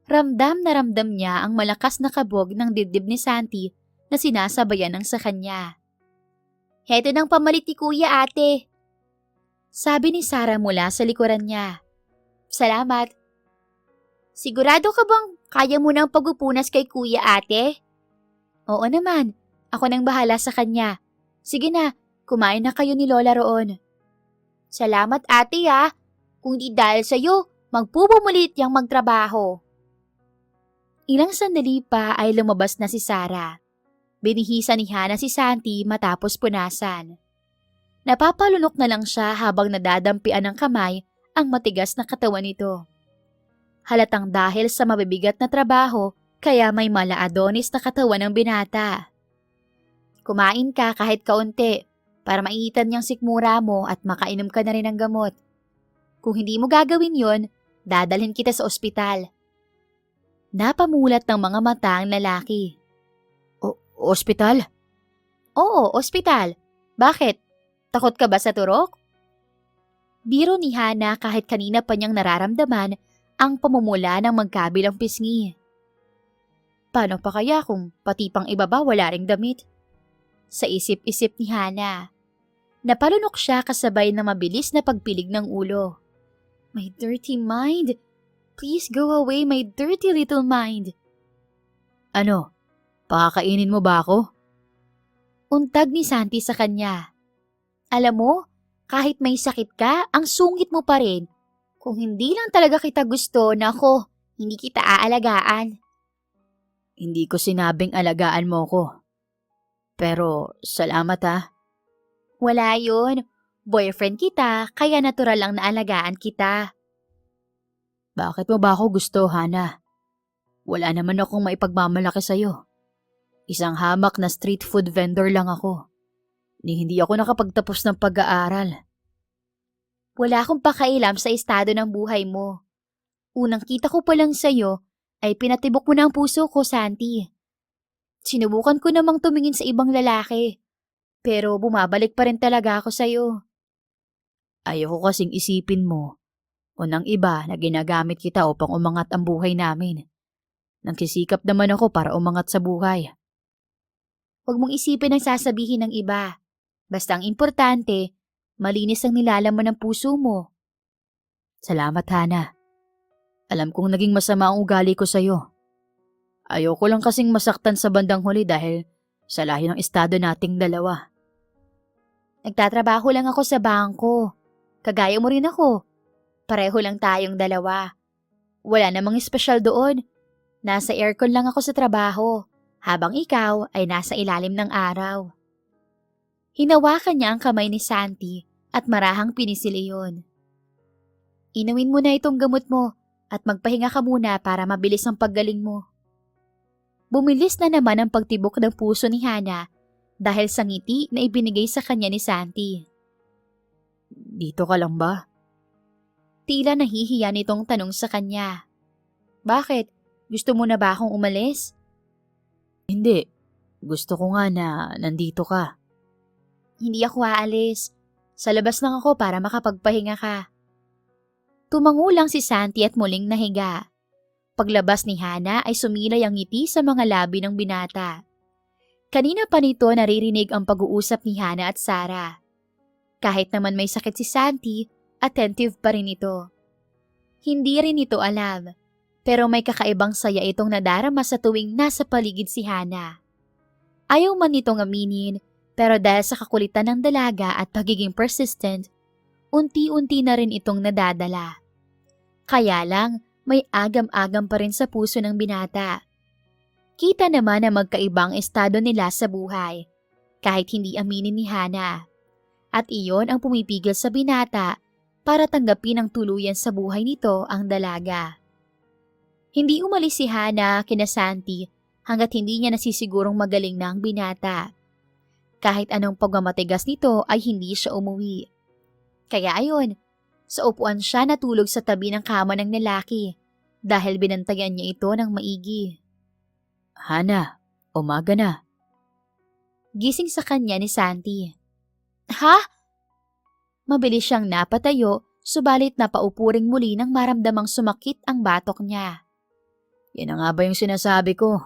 Ramdam na ramdam niya ang malakas na kabog ng dibdib ni Santi na sinasabayan ng sa kanya. "Heto ng pamalit ni Kuya, ate," sabi ni Sarah mula sa likuran niya. "Salamat." "Sigurado ka bang kaya mo nang pagpupunas kay Kuya, ate?" "Oo naman, ako nang bahala sa kanya. Sige na, kumain na kayo ni Lola roon." "Salamat, ate, ha. Kung di dahil sa'yo, magpupumulit yang magtrabaho." Ilang sandali pa ay lumabas na si Sarah. Binihisa ni Hana si Santi matapos punasan. Napapalunok na lang siya habang nadadampian ng kamay ang matigas na katawan nito. Halatang dahil sa mabibigat na trabaho, kaya may mala-adonis na katawan ng binata. "Kumain ka kahit kaunti para maiitan niyang sikmura mo at makainom ka na rin ng gamot. Kung hindi mo gagawin yon, dadalhin kita sa ospital." Napamulat ng mga mata ang lalaki. Ospital? "Oo, ospital. Bakit? Takot ka ba sa turok?" Biro ni Hana kahit kanina pa niyang nararamdaman ang pamumula ng magkabilang pisngi. Paano pa kaya kung pati pang ibaba wala ring damit? Sa isip-isip ni Hana. Napalunok siya kasabay ng mabilis na pagpilig ng ulo. "My dirty mind. Please go away, my dirty little mind." Ano? Pakakainin mo ba ako? Untag ni Santi sa kanya. "Alam mo, kahit may sakit ka, ang sungit mo pa rin. Kung hindi lang talaga kita gusto, nako, hindi kita aalagaan." Hindi ko sinabing alagaan mo ko. Pero salamat ha. "Wala yun. Boyfriend kita, kaya natural lang na alagaan kita." Bakit mo ba ako gusto, Hana? Wala naman akong maipagmamalaki sa'yo. Isang hamak na street food vendor lang ako. Hindi ako nakapagtapos ng pag-aaral. Wala akong pakailam sa estado ng buhay mo. Unang kita ko pa lang sa'yo ay pinatibok mo na ang puso ko, Santi. Sinubukan ko namang tumingin sa ibang lalaki, pero bumabalik pa rin talaga ako sa'yo. Ayoko kasing isipin mo o ng iba na ginagamit kita upang umangat ang buhay namin. Nagsisikap naman ako para umangat sa buhay. Huwag mong isipin ang sasabihin ng iba. Basta ang importante, malinis ang nilalaman ng puso mo. Salamat, Hana. Alam kong naging masama ang ugali ko sa'yo. Ayoko lang kasing masaktan sa bandang huli dahil sa lahi ng estado nating dalawa. Nagtatrabaho lang ako sa bangko. Kagaya mo rin ako. Pareho lang tayong dalawa. Wala namang espesyal doon. Nasa aircon lang ako sa trabaho, habang ikaw ay nasa ilalim ng araw. Hinawakan niya ang kamay ni Santi at marahang pinisil iyon. "Inumin mo na itong gamot mo at magpahinga ka muna para mabilis ang paggaling mo." Bumilis na naman ang pagtibok ng puso ni Hana dahil sa ngiti na ibinigay sa kanya ni Santi. Dito ka lang ba? Tila nahihiya nitong tanong sa kanya. "Bakit? Gusto mo na ba akong umalis?" Hindi. Gusto ko nga na nandito ka. "Hindi ako aalis. Sa labas lang ako para makapagpahinga ka." Tumango lang si Santi at muling nahiga. Paglabas ni Hana ay sumilay ang ngiti sa mga labi ng binata. Kanina pa nito naririnig ang pag-uusap ni Hana at Sarah. Kahit naman may sakit si Santi, attentive pa rin ito. Hindi rin ito alam, pero may kakaibang saya itong nadarama sa tuwing nasa paligid si Hana. Ayaw man nitong aminin, pero dahil sa kakulitan ng dalaga at pagiging persistent, unti-unti na rin itong nadadala. Kaya lang, may agam-agam pa rin sa puso ng binata. Kita naman na magkaibang estado nila sa buhay, kahit hindi aminin ni Hana. At iyon ang pumipigil sa binata para tanggapin ng tuluyan sa buhay nito ang dalaga. Hindi umalis si Hana kina Santi hanggat hindi niya nasisigurong magaling na ang binata. Kahit anong pagmamatigas nito ay hindi siya umuwi. Kaya ayon, sa upuan siya natulog sa tabi ng kama ng lalaki dahil binantayan niya ito ng maigi. Hana, umaga na. Gising sa kanya ni Santi. Ha? Mabilis siyang napatayo, subalit napaupo ring muli nang maramdamang sumakit ang batok niya. Yan na nga ba yung sinasabi ko?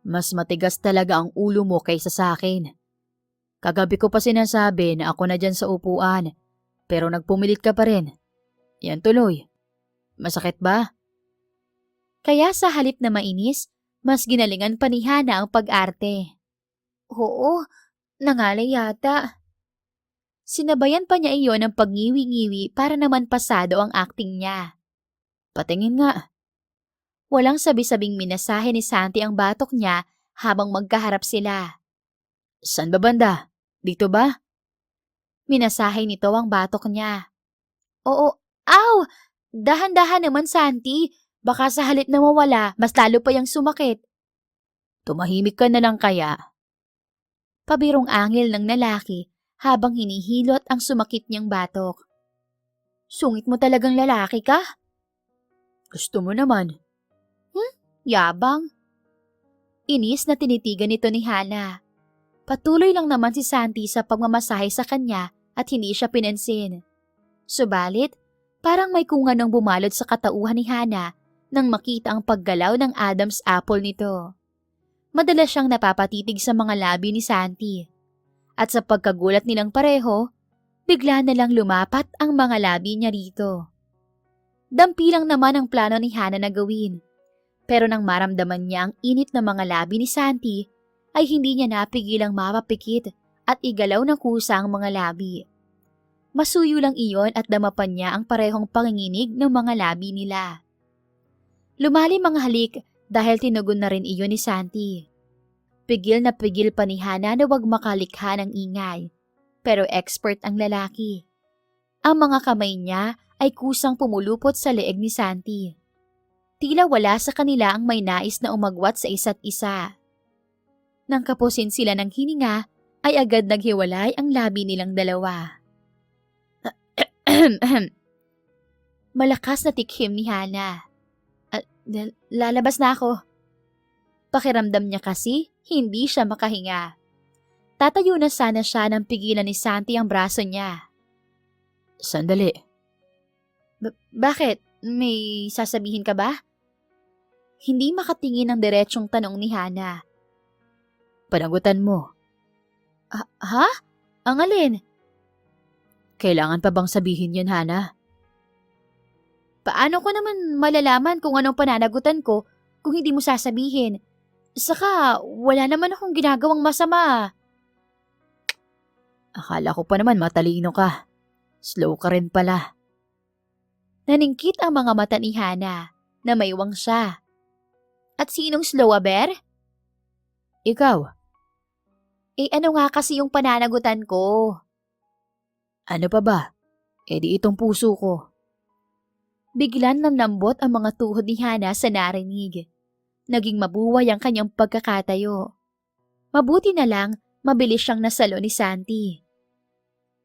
Mas matigas talaga ang ulo mo kaysa sa akin. Kagabi ko pa sinasabi na ako na dyan sa upuan, pero nagpumilit ka pa rin. Yan tuloy. Masakit ba? Kaya sa halip na mainis, mas ginalingan pa ni Hana ang pag-arte. Oo, nangalay yata. Sinabayan pa niya iyon ng pagngiwi-ngiwi para naman pasado ang acting niya. Patingin nga. Walang sabi-sabing minasahe ni Santi ang batok niya habang magkaharap sila. Saan ba banda? Dito ba? Minasahe nito ang batok niya. Oo, aw! Dahan-dahan naman, Santi. Baka sa halip na mawala, mas lalo pa yung sumakit. Tumahimik ka na lang kaya. Pabirong angil ng lalaki habang hinihilot ang sumakit niyang batok. Sungit mo talagang lalaki ka? Gusto mo naman. Yabang. Inis na tinitigan nito ni Hana. Patuloy lang naman si Santi sa pagmamasahe sa kanya at hindi siya pinansin. Subalit, parang may kunganong bumalot sa katauhan ni Hana nang makita ang paggalaw ng Adam's apple nito. Madalas siyang napapatitig sa mga labi ni Santi. At sa pagkagulat nilang pareho, bigla na lang lumapat ang mga labi niya rito. Dampi lang naman ang plano ni Hana na gawin. Pero nang maramdaman niya ang init ng mga labi ni Santi, ay hindi niya napigilang mapapikit at igalaw ng kusa ang mga labi. Masuyo lang iyon at damapan niya ang parehong panginginig ng mga labi nila. Lumalim ang halik dahil tinugon na rin iyon ni Santi. Pigil na pigil pa ni Hana na wag makalikha ng ingay, pero expert ang lalaki. Ang mga kamay niya ay kusang pumulupot sa leeg ni Santi. Tila wala sa kanila ang may nais na umagwat sa isa't isa. Nang kapusin sila ng hininga, ay agad naghiwalay ang labi nilang dalawa. Malakas na tikhim ni Hana. Lalabas na ako. Pakiramdam niya kasi, hindi siya makahinga. Tatayo na sana siya nang pigilan ni Santi ang braso niya. Sandali. Bakit? May sasabihin ka ba? Hindi makatingin ng diretsong tanong ni Hana. Panagutan mo. Ha? Ang alin? Kailangan pa bang sabihin yun, Hana? Paano ko naman malalaman kung anong pananagutan ko kung hindi mo sasabihin? Saka, wala naman akong ginagawang masama. Akala ko pa naman matalino ka. Slow ka rin pala. Naningkit ang mga mata ni Hana na maywang siya. At sinong slow, aber? Ikaw. Ano nga kasi yung pananagutan ko? Ano pa ba? Di itong puso ko. Biglan nanlambot ang mga tuhod ni Hana sa narinig. Naging mabuway ang kanyang pagkakatayo. Mabuti na lang, mabilis siyang nasalo ni Santi.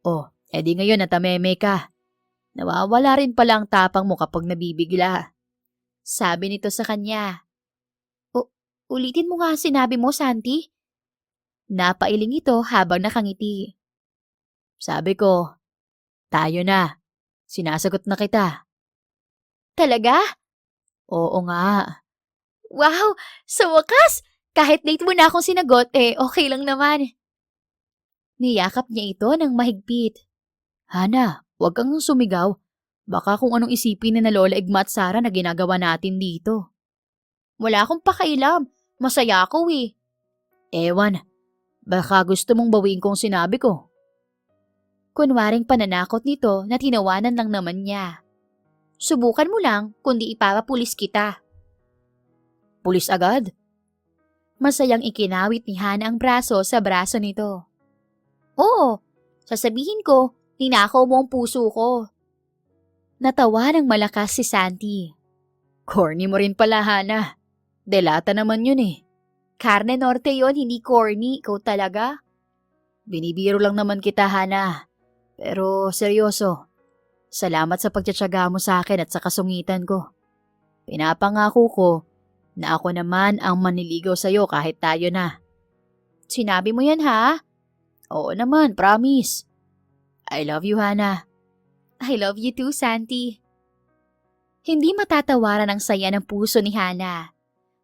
Oh, di ngayon natameme ka. Nawawala rin pala ang tapang mo kapag nabibigla. Sabi nito sa kanya. Ulitin mo nga sinabi mo, Santi. Napailing ito habang nakangiti. Sabi ko, tayo na. Sinasagot na kita. Talaga? Oo nga. Wow! Sa wakas! Kahit late mo na akong sinagot, okay lang naman. Niyakap niya ito ng mahigpit. Hana, huwag kang sumigaw. Baka kung anong isipin ni na Lola Igma at Sara na ginagawa natin dito. Wala akong pakailam. Masaya ako eh. Ewan, baka gusto mong bawiin kong sinabi ko. Kunwaring pananakot nito na tinawanan lang naman niya. Subukan mo lang kundi ipapapulis kita. Pulis agad? Masayang ikinawit ni Hana ang braso sa braso nito. Oo, sasabihin ko, ninakaw mo ang puso ko. Natawa ng malakas si Santi. Corny mo rin pala, Hana. Delata naman yun eh. Carne Norte yon, hindi corny. Ikaw talaga? Binibiro lang naman kita, Hana. Pero seryoso. Salamat sa pagtsatsaga mo sa akin at sa kasungitan ko. Pinapangako ko na ako naman ang maniligaw sa'yo kahit tayo na. Sinabi mo yan ha? Oo naman, promise. I love you, Hana. I love you too, Santi. Hindi matatawaran ang saya ng puso ni Hana.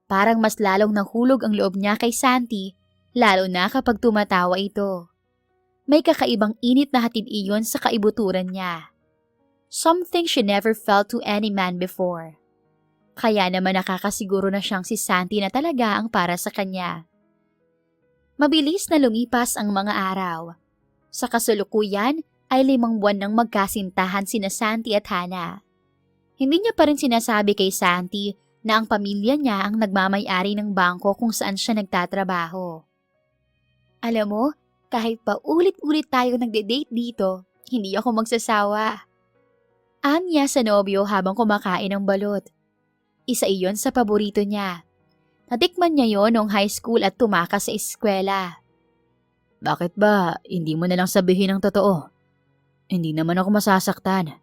Parang mas lalong nahulog ang loob niya kay Santi, lalo na kapag tumatawa ito. May kakaibang init na hatid iyon sa kaibuturan niya. Something she never felt to any man before. Kaya naman nakakasiguro na siyang si Santi na talaga ang para sa kanya. Mabilis na lumipas ang mga araw. Sa kasalukuyan ay 5 buwan nang magkasintahan sina Santi at Hana. Hindi niya pa rin sinasabi kay Santi na ang pamilya niya ang nagmamay-ari ng bangko kung saan siya nagtatrabaho. Alam mo, kahit pa ulit-ulit tayo nagde-date dito, hindi ako magsasawa. Anya sa nobyo habang kumakain ng balot. Isa iyon sa paborito niya. Natikman niya yon noong high school at tumakas sa eskwela. Bakit ba hindi mo na lang sabihin ang totoo? Hindi naman ako masasaktan.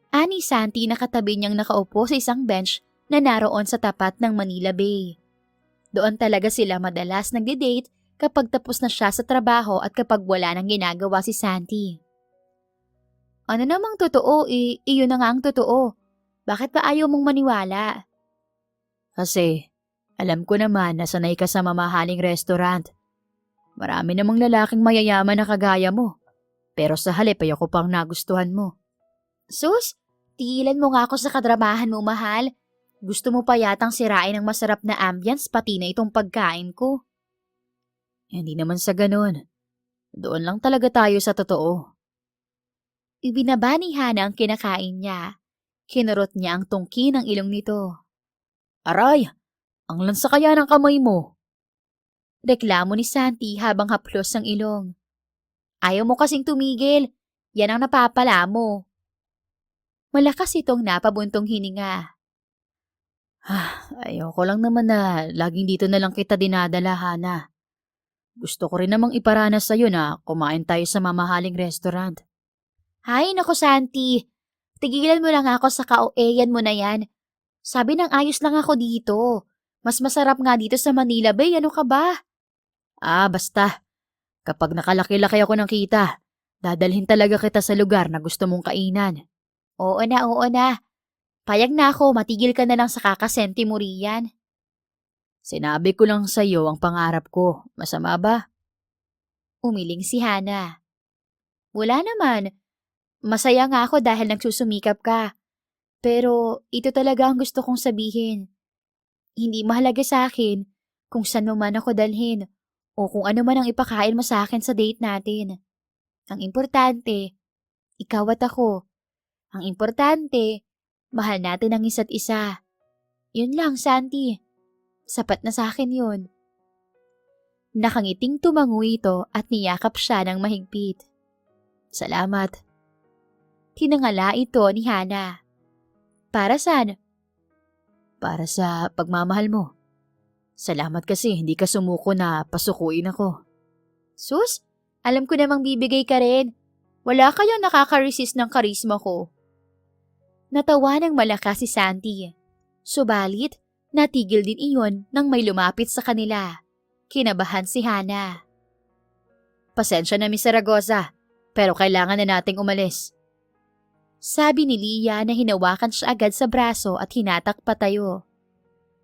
Ani Santi nakatabi niyang nakaupo sa isang bench na naroon sa tapat ng Manila Bay. Doon talaga sila madalas nagde-date kapag tapos na siya sa trabaho at kapag wala nang ginagawa si Santi. Ano namang totoo iyon na nga ang totoo. Bakit ba ayaw mong maniwala? Kasi alam ko naman na sanay ka sa mamahaling restaurant. Marami namang lalaking mayayaman na kagaya mo. Pero sa halip ay ako pang nagustuhan mo. Sus, tigilan mo nga ako sa kadramahan mo, mahal. Gusto mo pa yatang sirain ang masarap na ambience pati na itong pagkain ko. Hindi naman sa ganun. Doon lang talaga tayo sa totoo. Ibinaba ni Hana ang kinakain niya. Kinurot niya ang tungki ng ilong nito. Aray! Ang lansa kaya ng kamay mo. Reklamo ni Santi habang haplos ang ilong. Ayaw mo kasing tumigil. Yan ang napapala mo. Malakas itong napabuntong hininga. Ayoko lang naman na laging dito na lang kita dinadala, Hana. Gusto ko rin namang iparanas sa'yo na kumain tayo sa mamahaling restaurant. Hay nako Santi, tigilan mo lang ako sa kaoeyan mo na yan. Sabi ng ayos lang ako dito. Mas masarap nga dito sa Manila Bay, ano ka ba? Basta. Kapag nakalaki-laki ako ng kita, dadalhin talaga kita sa lugar na gusto mong kainan. Oo na. Payag na ako, matigil ka na lang sa kakasenti mo riyan. Sinabi ko lang sa'yo ang pangarap ko. Masama ba? Umiling si Hana. Wala naman. Masaya nga ako dahil nagsusumikap ka. Pero ito talaga ang gusto kong sabihin. Hindi mahalaga sa akin kung saan mo man ako dalhin o kung ano man ang ipakain mo sa akin sa date natin. Ang importante, ikaw at ako. Ang importante, mahal natin ang isa't isa. Yun lang, Santi. Sapat na sa akin yun. Nakangiting tumango ito at niyakap siya ng mahigpit. Salamat. Tinangala ito ni Hana. Para saan? Para sa pagmamahal mo. Salamat kasi hindi ka sumuko na pasukuin ako. Sus, alam ko namang bibigay ka rin. Wala kayong nakaka-resist ng karisma ko. Natawa ng malakas si Santi. Subalit, natigil din iyon nang may lumapit sa kanila. Kinabahan si Hana. Pasensya na, Miss Zaragoza, pero kailangan na nating umalis. Sabi ni Lia na hinawakan siya agad sa braso at hinatak patayo.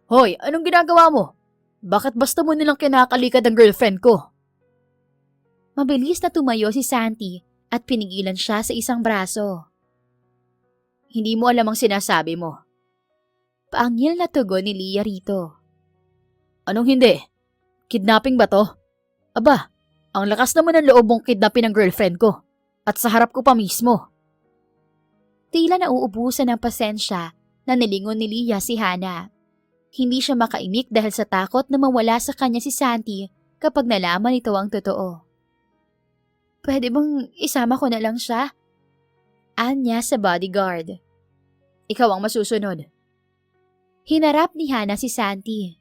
Hoy, anong ginagawa mo? Bakit basta mo nilang kinakalikad ang girlfriend ko? Mabilis na tumayo si Santi at pinigilan siya sa isang braso. Hindi mo alam ang sinasabi mo. Paangil na tugon ni Lia rito. Anong hindi? Kidnapping ba to? Aba, ang lakas naman ng loob mong kidnapin ang girlfriend ko. At sa harap ko pa mismo. Tila nauubusan ng pasensya na nilingon ni Lia si Hana. Hindi siya makaimik dahil sa takot na mawala sa kanya si Santi kapag nalaman ito ang totoo. Pwede bang isama ko na lang siya? Anya sa bodyguard. Ikaw ang masusunod. Hinarap ni Hana si Santi.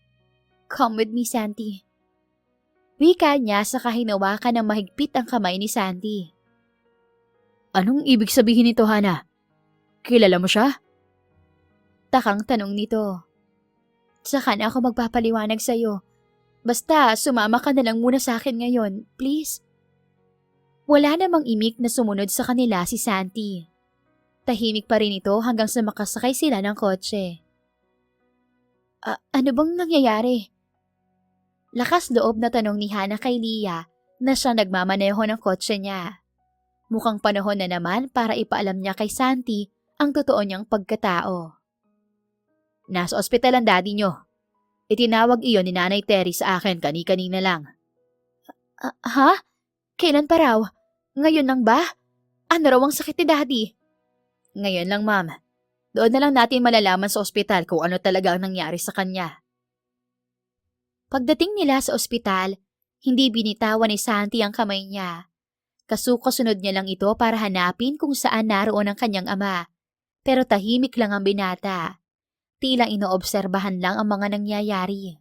Come with me, Santi. Wika niya sa kahinawakan ng mahigpit ang kamay ni Santi. Anong ibig sabihin nito, Hana? Kilala mo siya? Takang tanong nito. Saka na ako magpapaliwanag sa'yo. Basta sumama ka na lang muna sa akin ngayon, please. Wala namang imik na sumunod sa kanila si Santi. Tahimik pa rin ito hanggang sa makasakay sila ng kotse. Ano bang nangyayari? Lakas loob na tanong ni Hana kay Lia na siya nagmamaneho ng kotse niya. Mukhang panahon na naman para ipaalam niya kay Santi ang totoo niyang pagkatao. Nasa ospital ang daddy niyo. Itinawag iyon ni Nanay Terry sa akin kani-kanina lang. Ha? Kailan pa raw? Ngayon lang ba? Ano raw ang sakit ni daddy? Ngayon lang, ma'am. Doon na lang natin malalaman sa ospital kung ano talaga ang nangyari sa kanya. Pagdating nila sa ospital, hindi binitawan ni Santi ang kamay niya. Kasukasunod niya lang ito para hanapin kung saan naroon ang kanyang ama. Pero tahimik lang ang binata. Tila inoobserbahan lang ang mga nangyayari.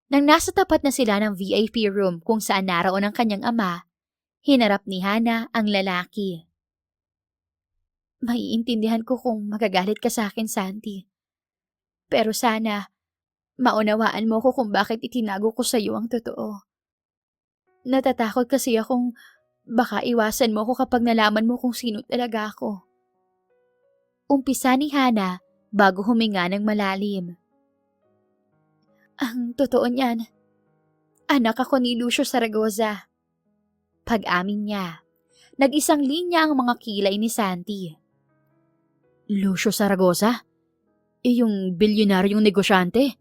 Nang nasa tapat na sila ng VIP room kung saan naroon ang kanyang ama, hinarap ni Hana ang lalaki. Maiintindihan ko kung magagalit ka sa akin, Santi. Pero sana, maunawaan mo ko kung bakit itinago ko sa iyo ang totoo. Natatakot kasi akong baka iwasan mo ko kapag nalaman mo kung sino talaga ako. Umpisa ni Hana bago huminga ng malalim. Ang totoo niyan, anak ako ni Lucio Zaragoza. Pag-amin niya, nag-isang linya ang mga kilay ni Santi. Lucio Zaragoza? Yung bilyonaryong negosyante?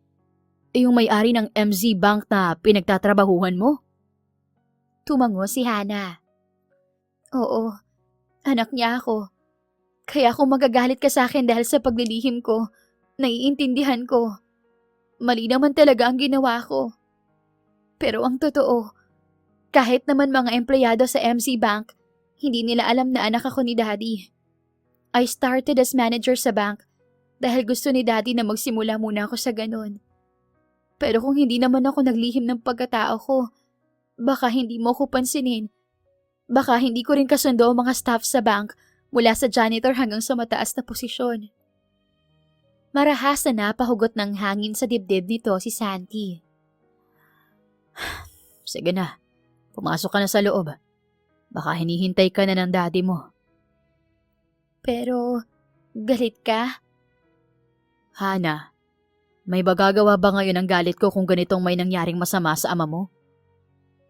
Yung may-ari ng MZ Bank na pinagtatrabahuhan mo? Tumango si Hana. Oo, anak niya ako. Kaya kung magagalit ka sa akin dahil sa paglilihim ko, naiintindihan ko. Mali naman talaga ang ginawa ko. Pero ang totoo, kahit naman mga empleyado sa MZ Bank, hindi nila alam na anak ako ni Daddy. I started as manager sa bank dahil gusto ni Daddy na magsimula muna ako sa ganun. Pero kung hindi naman ako naglihim ng pagkatao ko, baka hindi mo ko pansinin. Baka hindi ko rin kasundo ang mga staff sa bank mula sa janitor hanggang sa mataas na posisyon. Marahas na napahugot ng hangin sa dibdib nito si Santi. Sige na, pumasok ka na sa loob. Baka hinihintay ka na ng daddy mo. Pero, galit ka? Hana, may magagawa ba ngayon ang galit ko kung ganitong may nangyaring masama sa ama mo?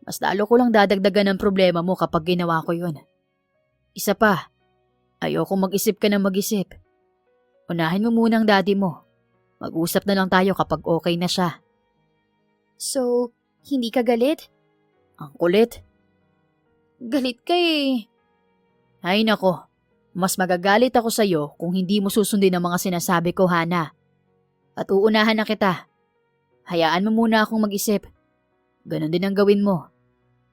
Mas lalo ko lang dadagdagan ng problema mo kapag ginawa ko yun. Isa pa, ayoko mag-isip ka na mag-isip. Unahin mo muna ang daddy mo. Mag-usap na lang tayo kapag okay na siya. So, hindi ka galit? Ang kulit. Galit ka eh. Ay nako, mas magagalit ako sa'yo kung hindi mo susundin ang mga sinasabi ko, Hana. At uunahan na kita. Hayaan mo muna akong mag-isip. Ganon din ang gawin mo.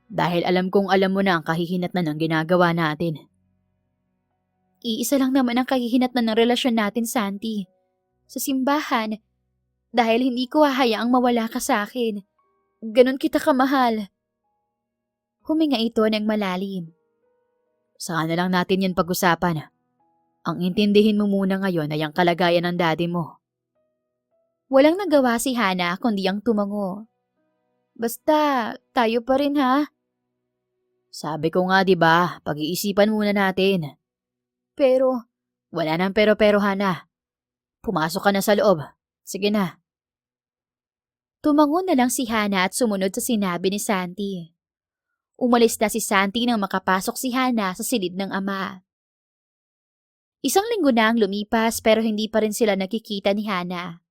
Dahil alam kong alam mo na ang kahihinatnan ng ginagawa natin. Iisa lang naman ang kahihinatnan ng relasyon natin, Santi. Sa simbahan. Dahil hindi ko hahayaang mawala ka sa akin. Ganon kita kamahal. Huminga ito ng malalim. Saka na lang natin yan pag-usapan. Ang intindihin mo muna ngayon ay ang kalagayan ng daddy mo. Walang nagawa si Hana kundi ang tumango. Basta, tayo pa rin ha? Sabi ko nga 'di ba, pag-iisipan muna natin. Pero, wala nang pero Hana. Pumasok ka na sa loob. Sige na. Tumango na lang si Hana at sumunod sa sinabi ni Santi. Umalis na si Santi nang makapasok si Hana sa silid ng ama. Isang linggo na ang lumipas pero hindi pa rin sila nakikita ni Hana.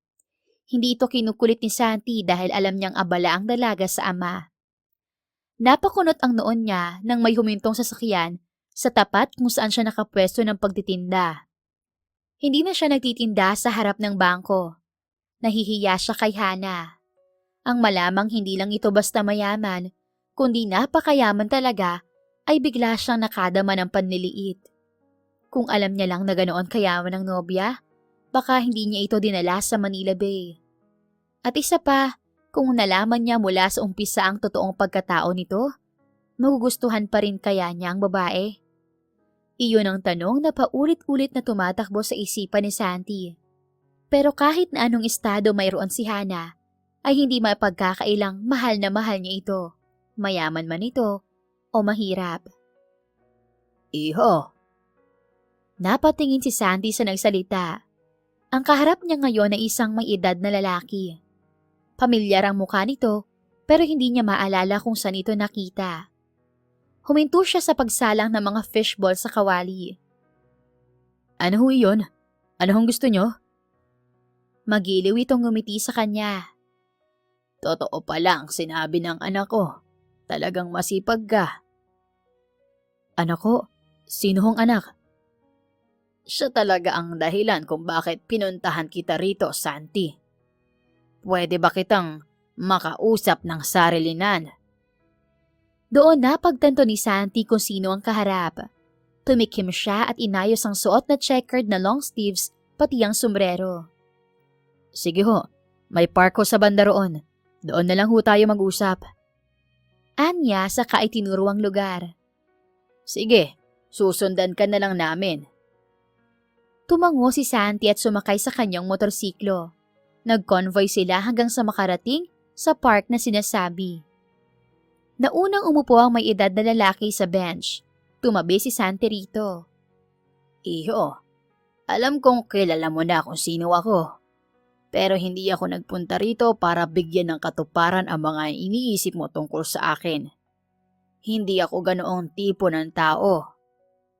Hindi ito kinukulit ni Santi dahil alam niyang abala ang dalaga sa ama. Napakunot ang noon niya nang may humintong sasakyan sa tapat kung saan siya nakapwesto ng pagtitinda. Hindi na siya nagtitinda sa harap ng bangko. Nahihiya siya kay Hana. Ang malamang hindi lang ito basta mayaman, kundi napakayaman talaga ay bigla siyang nakadama ng panliliit. Kung alam niya lang na ganoon kayaman ng nobya, baka hindi niya ito dinala sa Manila Bay. At isa pa, kung nalaman niya mula sa umpisa ang totoong pagkatao nito, magugustuhan pa rin kaya niya ang babae? Iyon ang tanong na paulit-ulit na tumatakbo sa isipan ni Santi. Pero kahit na anong estado mayroon si Hana, ay hindi mapagkakailang mahal na mahal niya ito, mayaman man ito o mahirap. Iho, Napatingin si Santi sa nagsalita. Ang kaharap niya ngayon ay isang may edad na lalaki. Pamilyar ang mukha nito pero hindi niya maalala kung saan ito nakita. Huminto siya sa pagsalang ng mga fishball sa kawali. ano ho yun? Ano hong gusto nyo? Magiliw itong ngumiti sa kanya. Totoo pala ang sinabi ng anak ko. Talagang masipag ka. Anak ko? Sino hong anak? Siya talaga ang dahilan kung bakit pinuntahan kita rito, Santi. Pwede ba kitang makausap ng sarilinan? Doon napagtanto ni Santi kung sino ang kaharap. Tumikim siya at inayos ang suot na checkered na long sleeves pati ang sombrero. Sige ho, may park ho sa banda roon. Doon na lang ho tayo mag-usap. Anya saka ay tinuro ang lugar. Sige, susundan ka na lang namin. Tumango si Santi at sumakay sa kanyang motorsiklo. Nag-convoy sila hanggang sa makarating sa park na sinasabi. Naunang umupo ang may edad na lalaki sa bench. Tumabi si Santi rito. Iho, alam kong kilala mo na kung sino ako. Pero hindi ako nagpunta rito para bigyan ng katuparan ang mga iniisip mo tungkol sa akin. Hindi ako ganoong tipo ng tao.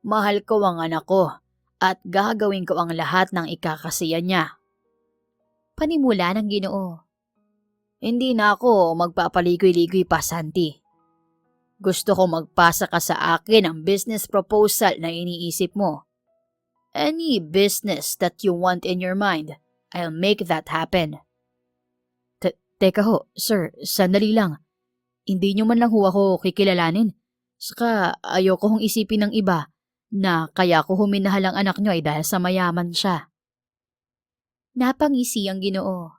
Mahal ko ang anak ko at gagawin ko ang lahat ng ikakasiya niya. Panimula ng Ginoo. Hindi na ako magpapaligoy-ligoy pa, Santi. Gusto ko magpasa ka sa akin ng business proposal na iniisip mo. Any business that you want in your mind, I'll make that happen. Teka ho, sir, sandali lang. Hindi nyo man lang ho ako kikilalanin. Saka ayoko hong isipin ng iba na kaya ko huminahal ang anak nyo ay dahil sa mayaman siya. Napangisi ang Ginoo.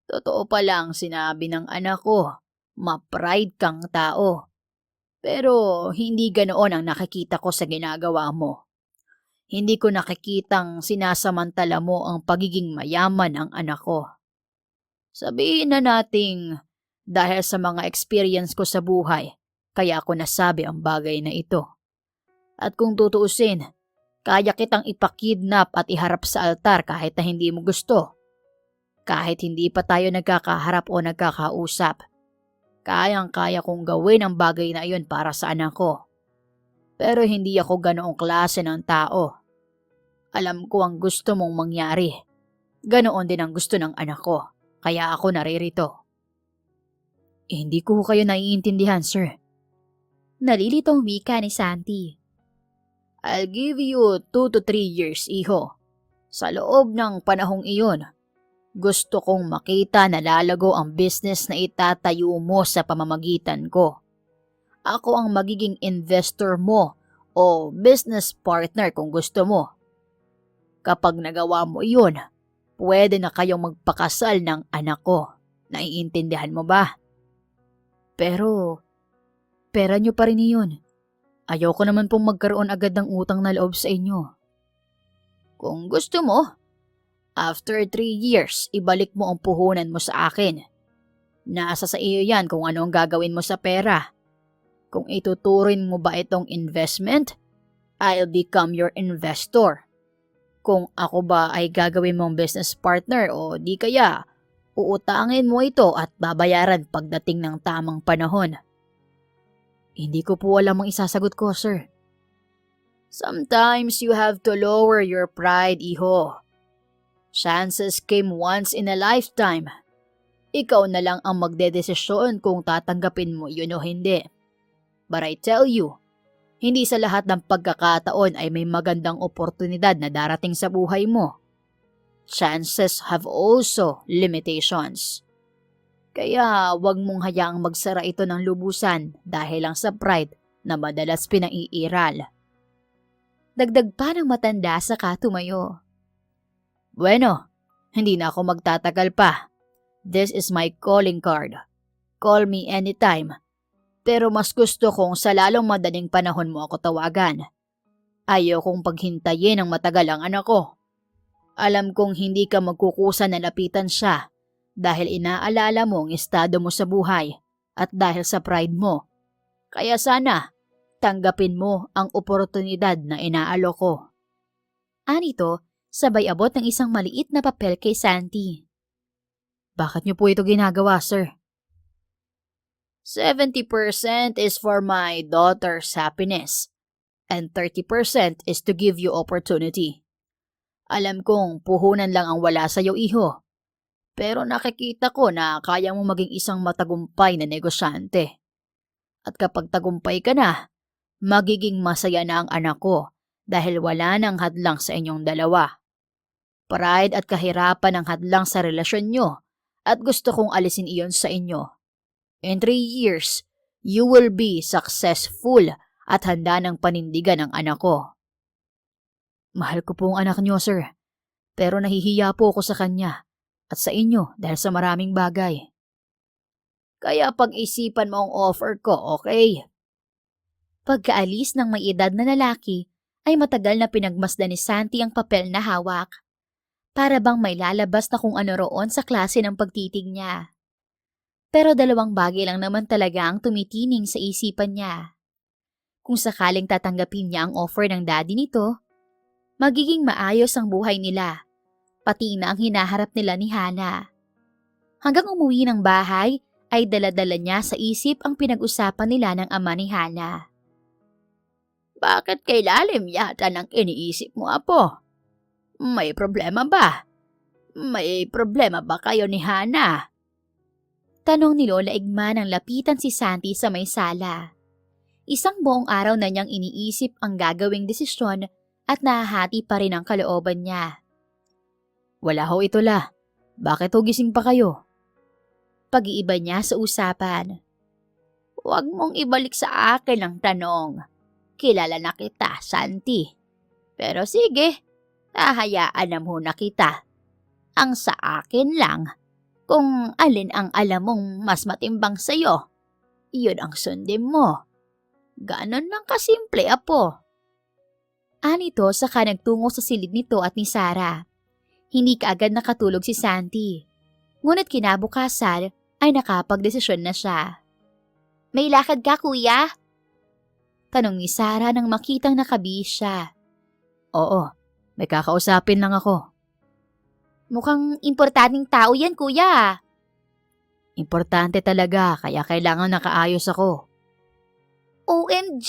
Totoo pala ang sinabi ng anak ko, ma-pride kang tao. Pero hindi ganoon ang nakikita ko sa ginagawa mo. Hindi ko nakikitang sinasamantala mo ang pagiging mayaman ng anak ko. Sabihin na nating dahil sa mga experience ko sa buhay, kaya ako nasabi ang bagay na ito. At kung tutuusin, kaya kitang ipakidnap at iharap sa altar kahit na hindi mo gusto. Kahit hindi pa tayo nagkakaharap o nagkakausap. Kayang-kaya kong gawin ang bagay na iyon para sa anak ko. Pero hindi ako ganoong klase ng tao. Alam ko ang gusto mong mangyari. Ganoon din ang gusto ng anak ko. Kaya ako naririto. Hindi ko kayo naiintindihan, sir. Nalilitong wika ni Santi. I'll give you 2 to 3 years, iho. Sa loob ng panahong iyon, gusto kong makita na lalago ang business na itatayo mo sa pamamagitan ko. Ako ang magiging investor mo o business partner kung gusto mo. Kapag nagawa mo iyon, pwede na kayong magpakasal ng anak ko. Naiintindihan mo ba? Pero, pera nyo pa rin iyon. Ayoko naman pong magkaroon agad ng utang na loob sa inyo. Kung gusto mo, after 3 years, ibalik mo ang puhunan mo sa akin. Nasa sa iyo yan kung ano ang gagawin mo sa pera. Kung ituturin mo ba itong investment, I'll become your investor. Kung ako ba ay gagawin mong business partner o di kaya, uutangin mo ito at babayaran pagdating ng tamang panahon. Hindi ko po alam ang isasagot ko, sir. Sometimes you have to lower your pride, iho. Chances came once in a lifetime. Ikaw na lang ang magdedesisyon kung tatanggapin mo yun o hindi. But I tell you, hindi sa lahat ng pagkakataon ay may magandang oportunidad na darating sa buhay mo. Chances have also limitations. Kaya wag mong hayaang magsara ito ng lubusan dahil lang sa pride na madalas pinaiiral. Dagdag pa ng matanda saka tumayo. Bueno, hindi na ako magtatagal pa. This is my calling card. Call me anytime. Pero mas gusto kong sa lalong madaling panahon mo ako tawagan. Ayaw kong paghintayin ng matagal ang anak ko. Alam kong hindi ka magkukusa na lapitan siya dahil inaalala mo ang estado mo sa buhay at dahil sa pride mo. Kaya sana, tanggapin mo ang oportunidad na inaalok ko. Anito, sabay abot ng isang maliit na papel kay Santi. Bakit niyo po ito ginagawa, sir? 70% is for my daughter's happiness and 30% is to give you opportunity. Alam kong puhunan lang ang wala sa iyo, iho. Pero nakikita ko na kaya mo maging isang matagumpay na negosyante. At kapag tagumpay ka na, magiging masaya na ang anak ko dahil wala nang hadlang sa inyong dalawa. Pride at kahirapan ang hadlang sa relasyon nyo at gusto kong alisin iyon sa inyo. In 3 years, you will be successful at handa ng panindigan ang anak ko. Mahal ko po ang anak niyo, sir. Pero nahihiya po ako sa kanya at sa inyo dahil sa maraming bagay. Kaya pag-isipan mo ang offer ko, okay? Pagkaalis ng may edad na lalaki, ay matagal na pinagmasdan ni Santi ang papel na hawak. Para bang may lalabas na kung ano roon sa klase ng pagtitig niya. Pero 2 bagay lang naman talaga ang tumitining sa isipan niya. Kung sakaling tatanggapin niya ang offer ng daddy nito, magiging maayos ang buhay nila, pati na ang hinaharap nila ni Hana. Hanggang umuwi ng bahay, ay dala-dala niya sa isip ang pinag-usapan nila ng ama ni Hana. Bakit kay lalim yata ng iniisip mo, apo? May problema ba? May problema ba kayo ni Hana? Tanong ni Lola Igma nang lapitan si Santi sa may sala. Isang buong araw na niyang iniisip ang gagawing desisyon at nahahati pa rin ang kalooban niya. Wala ho ito la. Bakit ho gising pa kayo? Pag-iiba niya sa usapan. Huwag mong ibalik sa akin ang tanong. Kilala na kita, Santi. Pero sige, hahayaan na muna kita. Ang sa akin lang, kung alin ang alam mong mas matimbang sa'yo, iyon ang sundin mo. Ganon lang kasimple, apo. Anito saka nagtungo sa silid nito at ni Sarah. Hindi kaagad nakatulog si Santi. Ngunit kinabukasan ay nakapagdesisyon na siya. May lakad ka, kuya? Tanong ni Sarah nang makitang nakabihis siya. Oo, may kakausapin lang ako. Mukhang importanteng tao yan, kuya. Importante talaga, kaya kailangan nakaayos ako. OMG!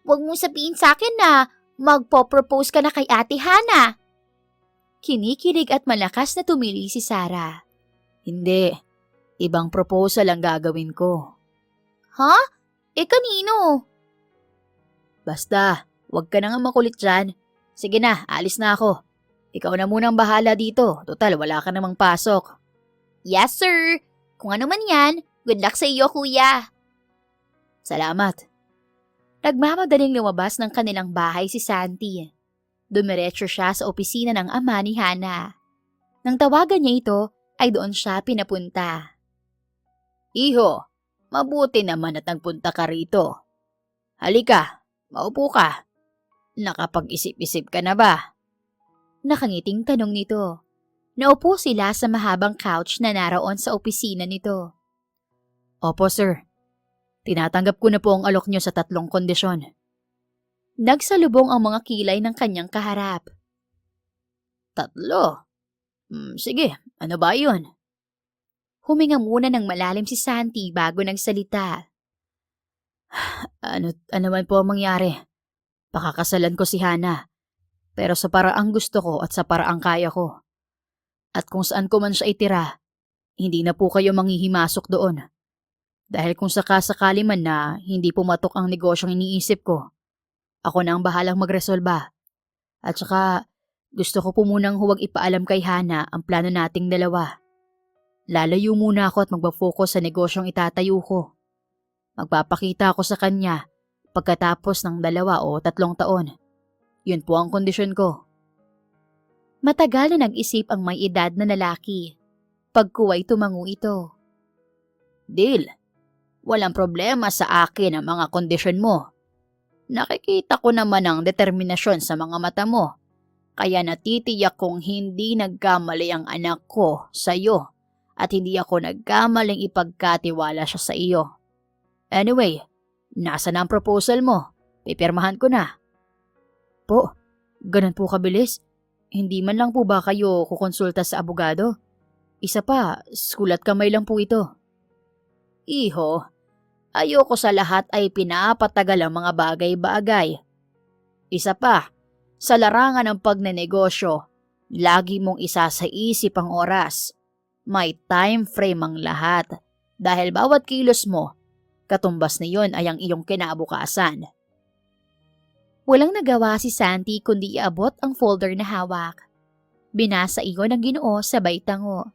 Huwag mong sabihin sa akin na magpo-propose ka na kay Ate Hana. Kinikilig at malakas na tumili si Sarah. Hindi, ibang proposal ang gagawin ko. Ha? Kanino? Basta, wag ka na nga makulit dyan. Sige na, alis na ako. Ikaw na munang bahala dito. Total, wala ka namang pasok. Yes, sir. Kung ano man yan, good luck sa iyo, kuya. Salamat. Nagmamadaling lumabas ng kanilang bahay si Santi. Dumiretso siya sa opisina ng ama ni Hana. Nang tawagan niya ito, ay doon siya pinapunta. Iho, mabuti naman at nagpunta ka rito. Halika, maupo ka. Nakapag-isip-isip ka na ba? Nakangiting tanong nito. Naupo sila sa mahabang couch na naroon sa opisina nito. Opo, sir. Tinatanggap ko na po ang alok niyo sa 3 kondisyon. Nagsalubong ang mga kilay ng kanyang kaharap. 3? Sige, ano ba yun? Huminga muna ng malalim si Santi bago nagsalita. Ano man po ang mangyari? Pakakasalan ko si Hana. Pero sa paraang gusto ko at sa paraang kaya ko. At kung saan ko man siya itira, hindi na po kayo manghihimasok doon. Dahil kung sakasakali man na hindi pumatok ang negosyong iniisip ko, ako na ang bahalang magresolba. At saka, gusto ko po munang huwag ipaalam kay Hana ang plano nating dalawa. Lalayo muna ako at magpa-focus sa negosyong itatayo ko. Magpapakita ako sa kanya pagkatapos ng 2 o 3 taon. Yun po ang kondisyon ko. Matagal na nag-isip ang may edad na lalaki. Pagkuway tumango ito. Deal. Walang problema sa akin ang mga kondisyon mo. Nakikita ko naman ang determinasyon sa mga mata mo. Kaya natitiyak kong hindi nagkamali ang anak ko sa'yo at hindi ako nagkamaling ipagkatiwala siya sa iyo. Anyway, nasa na ang proposal mo? Pipirmahan ko na. Po, ganun po kabilis? Hindi man lang po ba kayo kukonsulta sa abogado? Isa pa, sulat kamay lang po ito. Iho, ayoko sa lahat ay pinapatagal ang mga bagay-bagay. Isa pa, sa larangan ng pagnenegosyo, lagi mong isa sa isip ang oras. May time frame ang lahat dahil bawat kilos mo, katumbas na yon ay ang iyong kinabukasan. Walang nagawa si Santi kundi iabot ang folder na hawak. Binasa iyon ng Ginoo sabay tango.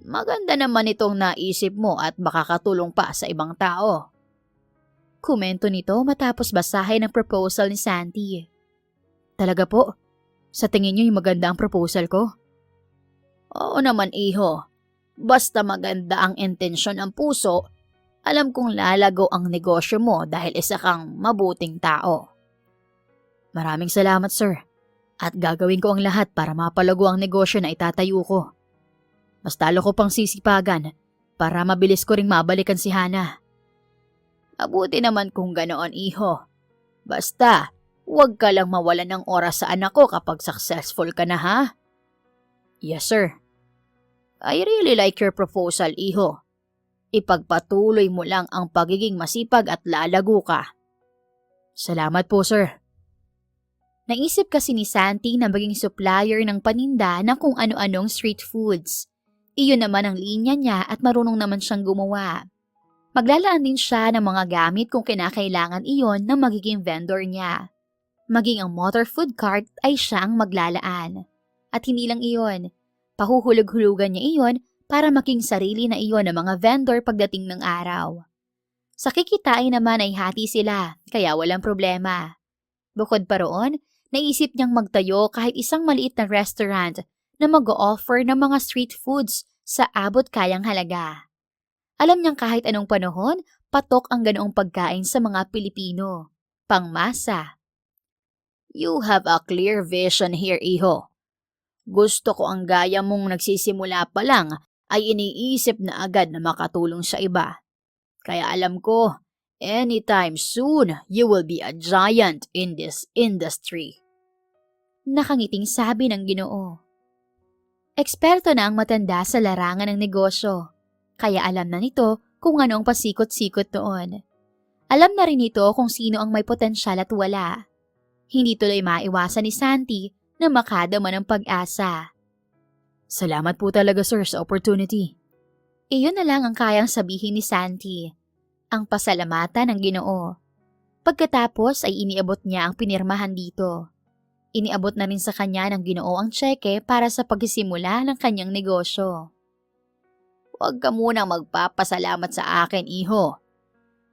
Maganda naman itong naisip mo at makakatulong pa sa ibang tao. Komento nito matapos basahin ang proposal ni Santi. Talaga po? Sa tingin niyo yung maganda ang proposal ko? Oo naman, iho. Basta maganda ang intensyon ng puso, alam kong lalago ang negosyo mo dahil isa kang mabuting tao. Maraming salamat, sir. At gagawin ko ang lahat para mapalago ang negosyo na itatayo ko. Mas talo ko pang sisipagan para mabilis ko ring mabalikan si Hana. Mabuti naman kung ganoon, iho. Basta, huwag ka lang mawalan ng oras sa anak ko kapag successful ka na, ha? Yes, sir. I really like your proposal, iho. Ipagpatuloy mo lang ang pagiging masipag at lalago ka. Salamat po, sir. Naisip kasi ni Santi na maging supplier ng paninda ng kung ano-anong street foods. Iyon naman ang linya niya at marunong naman siyang gumawa. Maglalaan din siya ng mga gamit kung kinakailangan iyon ng magiging vendor niya. Maging ang motor food cart ay siya ang maglalaan. At hindi lang iyon, pahuhulog-hulugan niya iyon para maging sarili na iyon ng mga vendor pagdating ng araw. Sa kikitain naman ay hati sila, kaya walang problema. Bukod pa roon, naisip niyang magtayo kahit isang maliit na restaurant na mag-o-offer ng mga street foods sa abot kayang halaga. Alam niyang kahit anong panahon, patok ang ganoong pagkain sa mga Pilipino. Pangmasa. You have a clear vision here, iho. Gusto ko ang gaya mong nagsisimula pa lang ay iniisip na agad na makatulong sa iba. Kaya alam ko, anytime soon, you will be a giant in this industry. Nakangiting sabi ng Ginoo. Eksperto na ang matanda sa larangan ng negosyo, kaya alam na nito kung ano ang pasikot-sikot noon. Alam na rin ito kung sino ang may potensyal at wala. Hindi tuloy maiwasan ni Santi na makadama ng pag-asa. Salamat po talaga, sir, sa opportunity. Iyon na lang ang kayang sabihin ni Santi, ang pasalamatan ng Ginoo. Pagkatapos ay iniabot niya ang pinirmahan dito. Iniabot na rin sa kanya ng Ginoo ang tseke para sa pagsisimula ng kanyang negosyo. Huwag ka munang magpapasalamat sa akin, iho.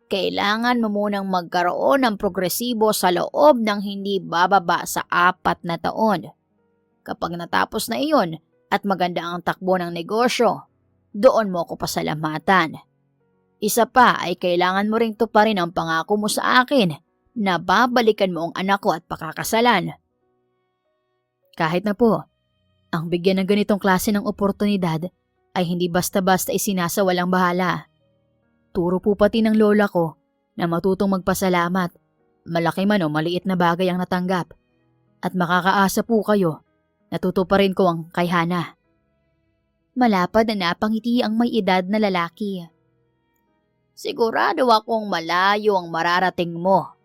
Kailangan mo munang magkaroon ng progresibo sa loob ng hindi bababa sa 4 na taon. Kapag natapos na iyon at maganda ang takbo ng negosyo, doon mo ko pasalamatan. Isa pa ay kailangan mo ring tuparin ang pangako mo sa akin na babalikan mo ang anak ko at pakakasalan. Kahit na po, ang bigyan ng ganitong klase ng oportunidad ay hindi basta-basta isinasawalang bahala. Turo po pati ng lola ko na matutong magpasalamat, malaki man o maliit na bagay ang natanggap, at makakaasa po kayo na tutuparin ko ang kay Hana. Malapad na napangiti ang may edad na lalaki. Sigurado akong malayo ang mararating mo.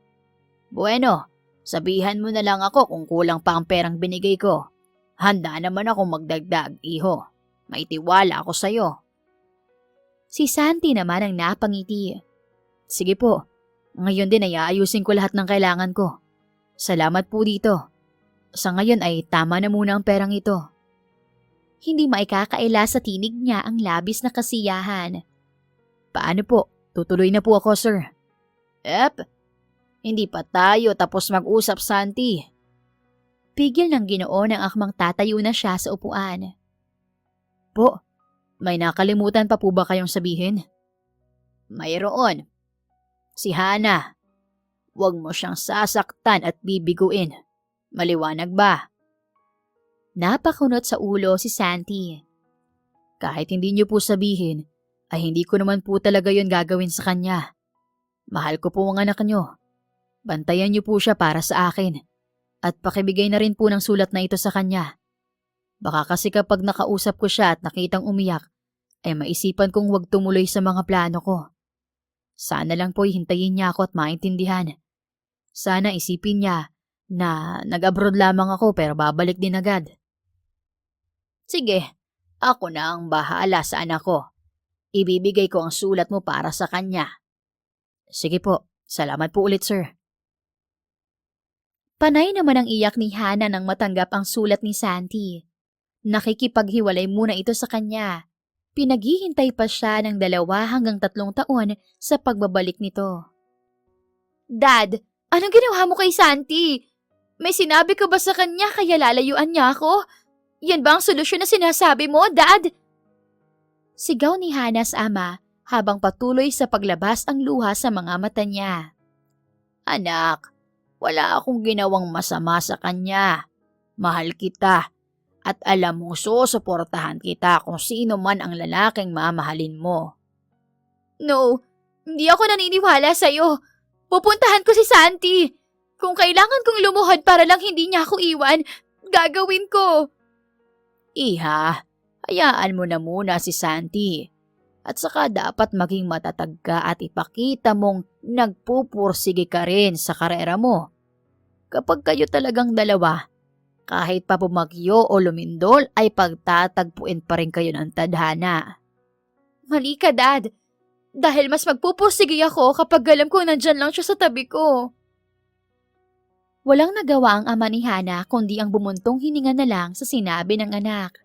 Bueno, sabihan mo na lang ako kung kulang pa ang perang binigay ko. Handa naman ako magdagdag, iho. May tiwala ako sa'yo. Si Santi naman ang napangiti. Sige po, ngayon din ay aayusin ko lahat ng kailangan ko. Salamat po dito. Sa ngayon ay tama na muna ang perang ito. Hindi maikakaila sa tinig niya ang labis na kasiyahan. Paano po? Tutuloy na po ako, sir. Hindi pa tayo tapos mag-usap, Santi. Pigil ng Ginoo ng akmang tatayo na siya sa upuan. Po, may nakalimutan pa po ba kayong sabihin? Mayroon. Si Hana. Huwag mo siyang sasaktan at bibiguin. Maliwanag ba? Napakunot sa ulo si Santi. Kahit hindi niyo po sabihin, ay hindi ko naman po talaga yon gagawin sa kanya. Mahal ko po ang anak niyo. Bantayan niyo po siya para sa akin. At pakibigay na rin po ng sulat na ito sa kanya. Baka kasi kapag nakausap ko siya at nakitang umiyak, ay maisipan kong huwag tumuloy sa mga plano ko. Sana lang po hintayin niya ako at maintindihan. Sana isipin niya na nag-abroad lamang ako pero babalik din agad. Sige, ako na ang bahala sa anak ko. Ibibigay ko ang sulat mo para sa kanya. Sige po, salamat po ulit sir. Panay naman ang iyak ni Hana nang matanggap ang sulat ni Santi. Nakikipaghiwalay muna ito sa kanya. Pinaghihintay pa siya ng 2 hanggang 3 taon sa pagbabalik nito. Dad, anong ginawa mo kay Santi? May sinabi ka ba sa kanya kaya lalayuan niya ako? Yan ba ang solusyon na sinasabi mo, Dad? Sigaw ni Hana sa ama habang patuloy sa paglabas ang luha sa mga mata niya. Anak, wala akong ginawang masama sa kanya. Mahal kita. At alam mong susuportahan kita kung sino man ang lalaking mamahalin mo. No, hindi ako naniniwala sa'yo. Pupuntahan ko si Santi. Kung kailangan kong lumuhod para lang hindi niya ako iwan, gagawin ko. Iha, hayaan mo na muna si Santi. At saka dapat maging matatag ka at ipakita mong nagpupursige ka rin sa karera mo. Kapag kayo talagang dalawa, kahit pa bumagyo o lumindol ay pagtatagpuin pa rin kayo ng tadhana. Mali ka, Dad. Dahil mas magpupursige ako kapag alam ko nandyan lang siya sa tabi ko. Walang nagawa ang ama ni Hana kundi ang bumuntong hininga na lang sa sinabi ng anak.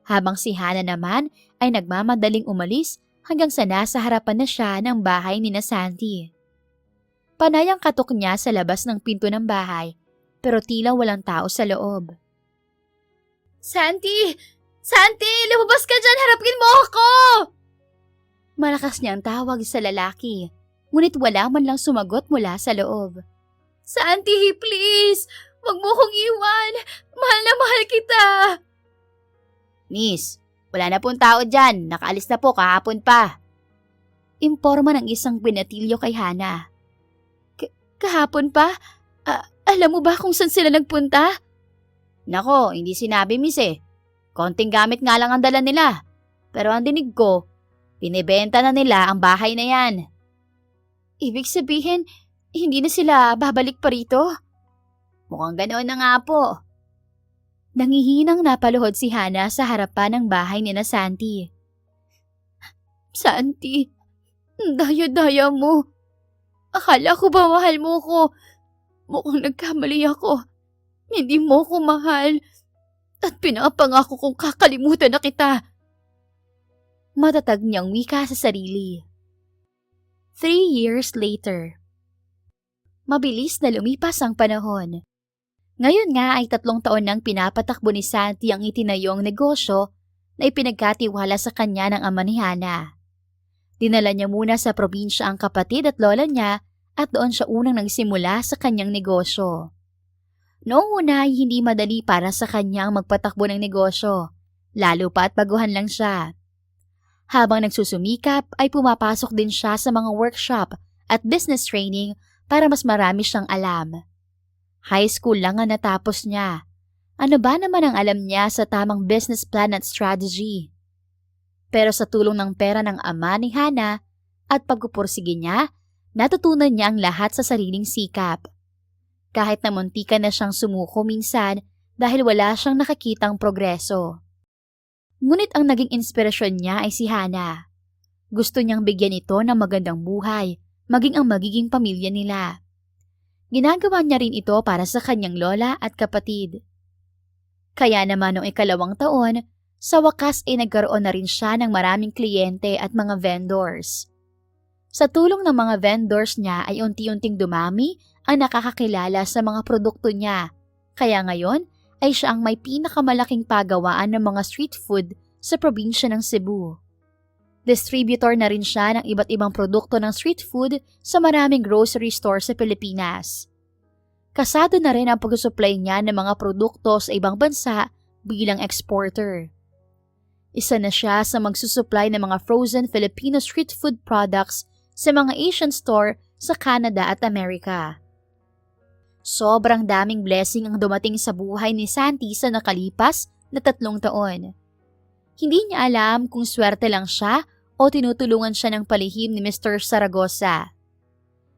Habang si Hana naman ay nagmamadaling umalis hanggang sa nasa harapan na siya ng bahay ni na Santi. Panay ang katok niya sa labas ng pinto ng bahay pero tila walang tao sa loob. Santi! Santi! Lumabas ka dyan! Harapin mo ako! Malakas niyang tawag sa lalaki, ngunit wala man lang sumagot mula sa loob. Santi, please! Huwag mo kong iwan! Mahal na mahal kita! Miss, wala na pong tao dyan. Nakaalis na po kahapon pa. Imporma ng isang binatilyo kay Hana. Kahapon pa? Alam mo ba kung saan sila nagpunta? Nako, hindi sinabi miss eh. Konting gamit nga lang ang dala nila. Pero ang dinig ko, pinibenta na nila ang bahay na yan. Ibig sabihin, hindi na sila babalik pa rito? Mukhang ganoon na nga po. Nangihinang napaluhod si Hana sa harapan ng bahay ni na Santi. Santi, daya-daya mo. Akala ko ba mahal mo ko? Mukhang nagkamali ako. Hindi mo ko mahal. At pinapangako kong kakalimutan na kita. Matatag niyang wika sa sarili. 3 years later. Mabilis na lumipas ang panahon. Ngayon nga ay 3 taon nang pinapatakbo ni Santi ang itinayong negosyo na ipinagkatiwala sa kanya ng ama ni Hana. Dinala niya muna sa probinsya ang kapatid at lola niya at doon siya unang nagsimula sa kanyang negosyo. Noong una ay hindi madali para sa kanya ang magpatakbo ng negosyo, lalo pa at baguhan lang siya. Habang nagsusumikap ay pumapasok din siya sa mga workshop at business training para mas marami siyang alam. High school lang ang natapos niya. Ano ba naman ang alam niya sa tamang business plan at strategy? Pero sa tulong ng pera ng ama ni Hana at pagpupursige niya, natutunan niya ang lahat sa sariling sikap. Kahit na muntikan na siyang sumuko minsan dahil wala siyang nakakitang progreso. Ngunit ang naging inspirasyon niya ay si Hana. Gusto niyang bigyan ito ng magandang buhay, maging ang magiging pamilya nila. Ginagawa niya rin ito para sa kanyang lola at kapatid. Kaya naman noong 2 taon, sa wakas ay nagkaroon na rin siya ng maraming kliyente at mga vendors. Sa tulong ng mga vendors niya ay unti-unting dumami ang nakakakilala sa mga produkto niya. Kaya ngayon ay siya ang may pinakamalaking pagawaan ng mga street food sa probinsya ng Cebu. Distributor na rin siya ng iba't ibang produkto ng street food sa maraming grocery store sa Pilipinas. Kasado na rin ang pag-supply niya ng mga produkto sa ibang bansa bilang exporter. Isa na siya sa magsusupply ng mga frozen Filipino street food products sa mga Asian store sa Canada at Amerika. Sobrang daming blessing ang dumating sa buhay ni Santi sa nakalipas na 3 taon. Hindi niya alam kung swerte lang siya o tinutulungan siya ng palihim ni Mr. Zaragoza.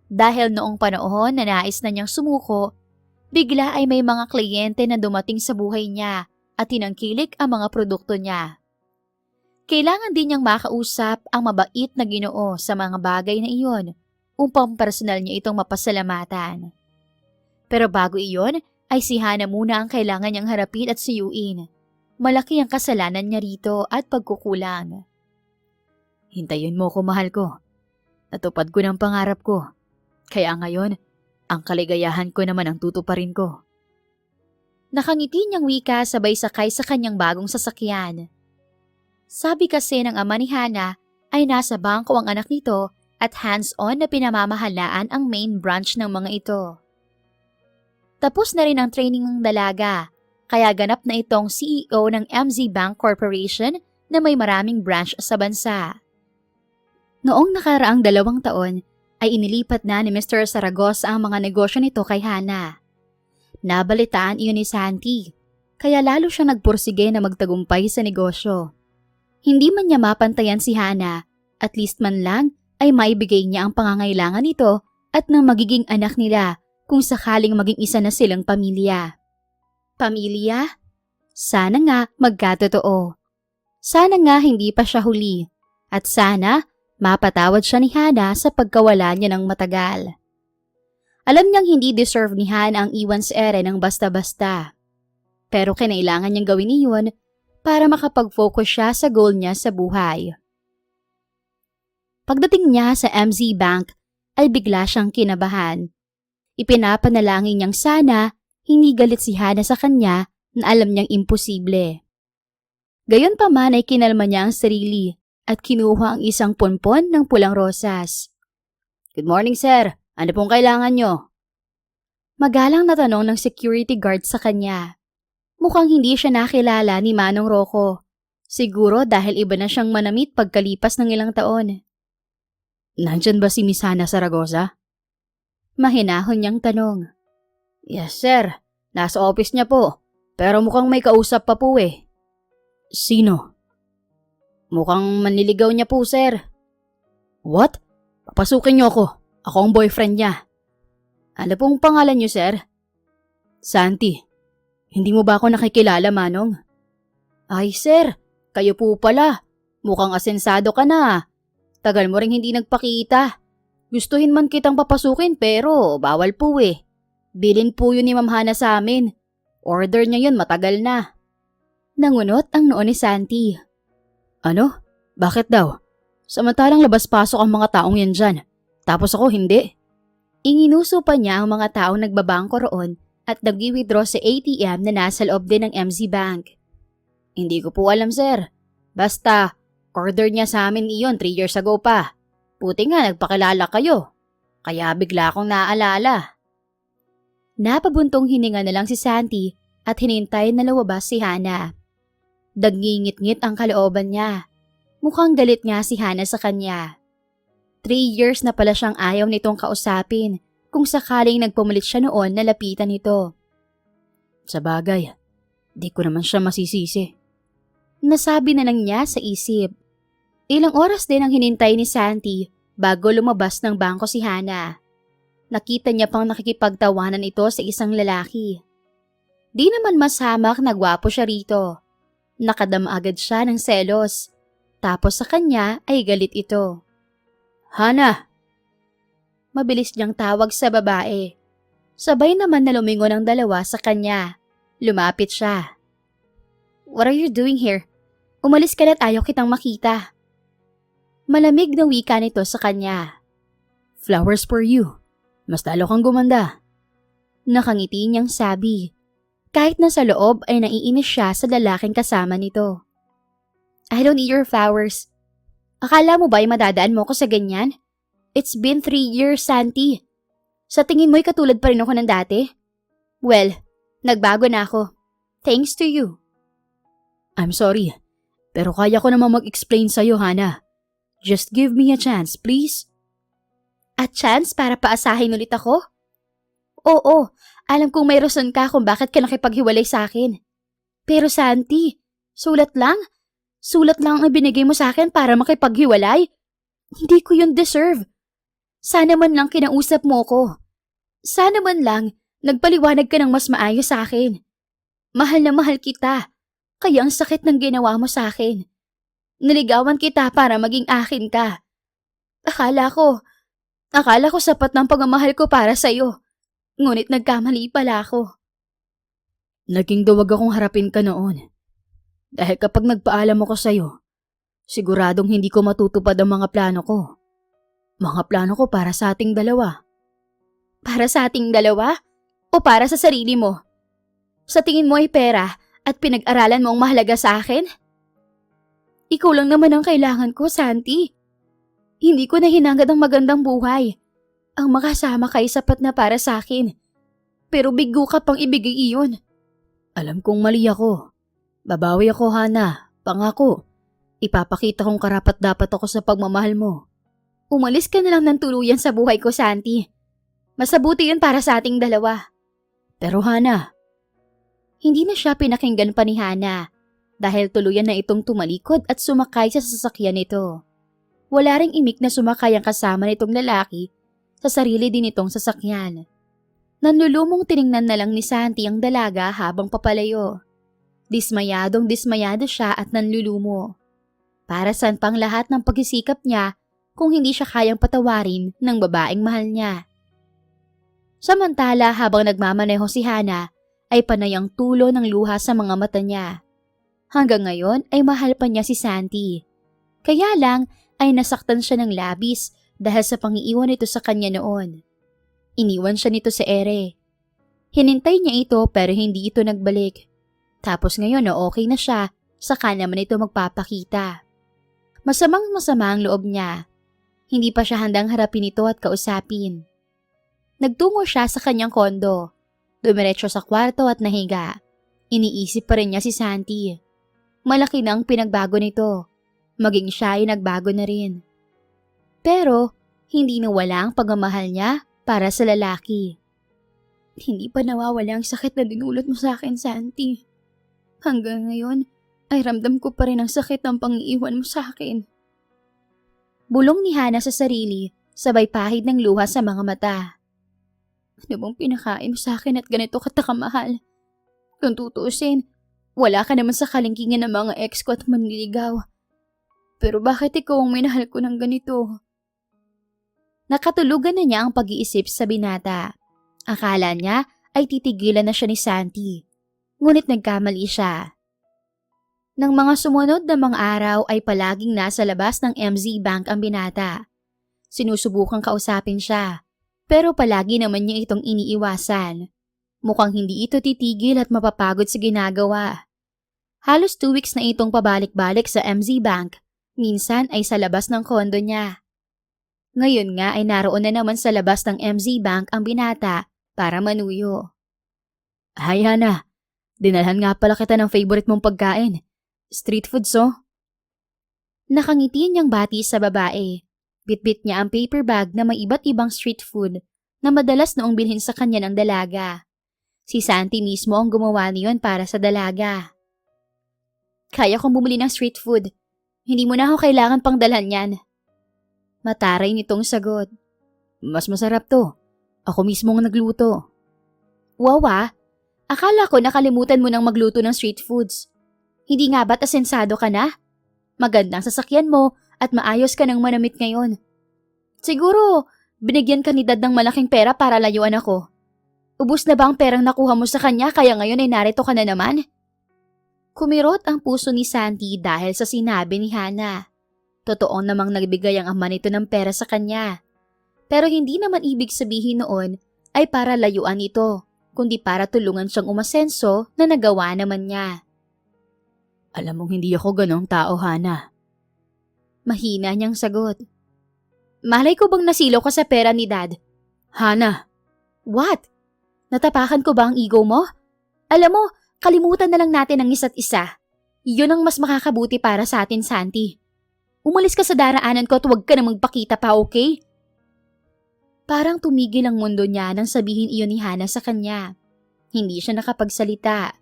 Dahil noong panahon na nais na niyang sumuko, bigla ay may mga kliyente na dumating sa buhay niya at tinangkilik ang mga produkto niya. Kailangan din niyang makausap ang mabait na Ginoo sa mga bagay na iyon upang personal niya itong mapasalamatan. Pero bago iyon, ay si Hana muna ang kailangan niyang harapin at suyuin. Malaki ang kasalanan niya rito at pagkukulang. Hintayin mo ko, mahal ko. Natupad ko ng pangarap ko. Kaya ngayon, ang kaligayahan ko naman ang tutuparin ko. Nakangiti niyang wika sabay sakay sa kanyang bagong sasakyan. Sabi kasi ng ama ni Hana ay nasa bangko ang anak nito at hands-on na pinamamahalaan ang main branch ng mga ito. Tapos na rin ang training ng dalaga, kaya ganap na itong CEO ng MZ Bank Corporation na may maraming branch sa bansa. Noong nakaraang 2 taon, ay inilipat na ni Mr. Zaragoza ang mga negosyo nito kay Hana. Nabalitaan iyon ni Santi, kaya lalo siya nagpursige na magtagumpay sa negosyo. Hindi man niya mapantayan si Hana, at least man lang ay maibigay niya ang pangangailangan nito at ng magiging anak nila kung sakaling maging isa na silang pamilya. Pamilya? Sana nga magkatotoo. Sana nga hindi pa siya huli. At sana mapatawad siya ni Hana sa pagkawala niya ng matagal. Alam niyang hindi deserve ni Hana ang iwan sa ere ng basta-basta. Pero kinailangan niyang gawin iyon para makapag-focus siya sa goal niya sa buhay. Pagdating niya sa MZ Bank ay bigla siyang kinabahan. Ipinapanalangin niyang sana hindi galit si Hana sa kanya na alam niyang imposible. Gayon pa man ay kinalma niya ang sarili at kinuha ang isang ponpon ng pulang rosas. Good morning, sir. Ano pong kailangan nyo? Magalang na tanong ng security guard sa kanya. Mukhang hindi siya nakilala ni Manong Rocco. Siguro dahil iba na siyang manamit pagkalipas ng ilang taon. Nandyan ba si Miss Hana Zaragoza? Mahinahon niyang tanong. Yes, sir. Nasa office niya po. Pero mukhang may kausap pa po eh. Sino? Mukhang manliligaw niya po, sir. What? Papasukin niyo ako. Ako ang boyfriend niya. Ano pong pangalan niyo, sir? Santi. Hindi mo ba ako nakikilala, Manong? Ay, sir. Kayo po pala. Mukhang asensado ka na. Tagal mo ring hindi nagpakita. Gustuhin man kitang papasukin pero bawal po eh. Bilin po yun ni Ma'am Hana sa amin. Order niya yun matagal na. Nangunot ang noo ni Santi. Ano? Bakit daw? Samantalang labas-pasok ang mga taong yan dyan. Tapos ako hindi. Inginuso pa niya ang mga taong nagbabangko roon at nag-withdraw sa ATM na nasa loob din ng MZ Bank. Hindi ko po alam, sir. Basta, order niya sa amin iyon 3 years ago pa. Buti nga nagpakilala kayo. Kaya bigla akong naaalala. Napabuntong hininga na lang si Santi at hinintay na lumabas si Hana. Dagngingit-ngit ang kalooban niya. Mukhang galit nga si Hana sa kanya. 3 years na pala siyang ayaw nitong kausapin kung sakaling nagpumulit siya noon na lapitan nito. Sa bagay, di ko naman siya masisisi. Nasabi na lang niya sa isip. Ilang oras din ang hinintay ni Santi bago lumabas ng bangko si Hana. Nakita niya pang nakikipagtawanan ito sa isang lalaki. Di naman masamak na gwapo siya rito. Nakadama agad siya ng selos. Tapos sa kanya ay galit ito. Hana! Mabilis niyang tawag sa babae. Sabay naman na lumingon ang dalawa sa kanya. Lumapit siya. What are you doing here? Umalis ka na't ayaw kitang makita. Malamig na wika nito sa kanya. Flowers for you. Mas lalo kang gumanda. Nakangiti niyang sabi. Kahit nasa loob ay naiinis siya sa lalaking kasama nito. I don't need your flowers. Akala mo ba ay madadaan mo ko sa ganyan? It's been 3 years, Santi. Sa tingin mo'y katulad pa rin ako ng dati? Well, nagbago na ako. Thanks to you. I'm sorry. Pero kaya ko naman mag-explain sa'yo, Hana. Just give me a chance, please. At chance para paasahin ulit ako? Oo, alam kong may rason ka kung bakit ka nakipaghiwalay sa akin. Pero Santi, sulat lang? Sulat lang ang binigay mo sa akin para makipaghiwalay? Hindi ko yun deserve. Sana man lang kinausap mo ko. Sana man lang nagpaliwanag ka ng mas maayos sa akin. Mahal na mahal kita, kaya ang sakit ng ginawa mo sa akin. Niligawan kita para maging akin ka. Akala ko sapat ng pagmamahal ko para sa'yo. Ngunit nagkamali pala ako. Naging duwag akong harapin ka noon. Dahil kapag nagpaalam ako sa'yo, siguradong hindi ko matutupad ang mga plano ko. Mga plano ko para sa ating dalawa. Para sa ating dalawa? O para sa sarili mo? Sa tingin mo ay pera at pinag-aralan mo ang mahalaga sa akin? Ikaw lang naman ang kailangan ko, Santi. Hindi ko na hinangad ang magandang buhay. Ang makasama kay sapat na para sa akin. Pero bigo ka pang ibigay iyon. Alam kong mali ako. Babawi ako, Hana. Pangako. Ipapakita kong karapat-dapat ako sa pagmamahal mo. Umalis ka na lang ng tuluyan sa buhay ko, Santi. Masabuti yun para sa ating dalawa. Pero Hana, hindi na siya pinakinggan pa ni Hana dahil tuluyan na itong tumalikod at sumakay sa sasakyan nito. Wala ring imik na sumakay ang kasama nitong lalaki sa sarili din itong sasakyan. Nanlulumong tiningnan na lang ni Santi ang dalaga habang papalayo. Dismayado siya at nanlulumo. Para saan pang lahat ng pagsisikap niya kung hindi siya kayang patawarin ng babaeng mahal niya. Samantala habang nagmamaneho si Hana ay panay ang tulo ng luha sa mga mata niya. Hanggang ngayon ay mahal pa niya si Santi. Kaya lang ay nasaktan siya ng labis dahil sa pangiiwan nito sa kanya noon. Iniwan siya nito sa ere. Hinintay niya ito pero hindi ito nagbalik. Tapos ngayon na okay na siya, saka naman ito magpapakita. Masama ang loob niya. Hindi pa siya handang harapin ito at kausapin. Nagtungo siya sa kanyang kondo. Dumiretso sa kwarto at nahiga. Iniisip pa rin niya si Santi. Malaki na ang pinagbago nito. Maging siya ay nagbago na rin. Pero hindi nawala ang pagmamahal niya para sa lalaki. Hindi pa nawawala ang sakit na dinulot mo sa akin, Santi. Hanggang ngayon ay ramdam ko pa rin ang sakit ng pang-iiwan mo sa akin. Bulong ni Hana sa sarili, sabay pahid ng luha sa mga mata. Ano bang pinakain mo sa akin at ganito katakamahal? Kung tutuusin, wala ka naman sa kalingkingan ng mga ex ko at manliligaw. Pero bakit ikaw ang minahal ko ng ganito? Nakatulugan na niya ang pag-iisip sa binata. Akala niya ay titigilan na siya ni Santi. Ngunit nagkamali siya. Nang mga sumunod na mga araw ay palaging nasa labas ng MZ Bank ang binata. Sinusubukang kausapin siya, pero palagi naman niya itong iniiwasan. Mukhang hindi ito titigil at mapapagod sa ginagawa. Halos 2 weeks na itong pabalik-balik sa MZ Bank, minsan ay sa labas ng kondo niya. Ngayon nga ay naroon na naman sa labas ng MZ Bank ang binata para manuyo. Hi Hana, dinalhan nga pala kita ng favorite mong pagkain. Street food Nakangiti niyang bati sa babae. Bitbit niya ang paper bag na may iba't ibang street food na madalas noong bilhin sa kanya ng dalaga. Si Santi mismo ang gumawa niyon para sa dalaga. Kaya kong bumili ng street food. Hindi mo na ako kailangan pang dalhan yan. Mataray nitong sagot. Mas masarap to. Ako mismo ang nagluto. Wawa, akala ko nakalimutan mo nang magluto ng street foods. Hindi nga ba't asensado ka na? Magandang sasakyan mo at maayos ka ng manamit ngayon. Siguro, binigyan ka ni Dad ng malaking pera para layuan ako. Ubus na ba ang perang nakuha mo sa kanya kaya ngayon ay narito ka na naman? Kumirot ang puso ni Santi dahil sa sinabi ni Hana. Totoo namang nagbigay ang ama nito ng pera sa kanya. Pero hindi naman ibig sabihin noon ay para layuan ito, kundi para tulungan siyang umasenso na nagawa naman niya. Alam mong hindi ako ganong tao, Hana. Mahina niyang sagot. Malay ko bang nasilaw ka sa pera ni Dad? Hana! What? Natapakan ko ba ang ego mo? Alam mo, kalimutan na lang natin ang isa't isa. Yun ang mas makakabuti para sa atin, Santi. Umalis ka sa daraanan ko at huwag ka na magpakita pa, okay? Parang tumigil ang mundo niya nang sabihin iyon ni Hana sa kanya. Hindi siya nakapagsalita.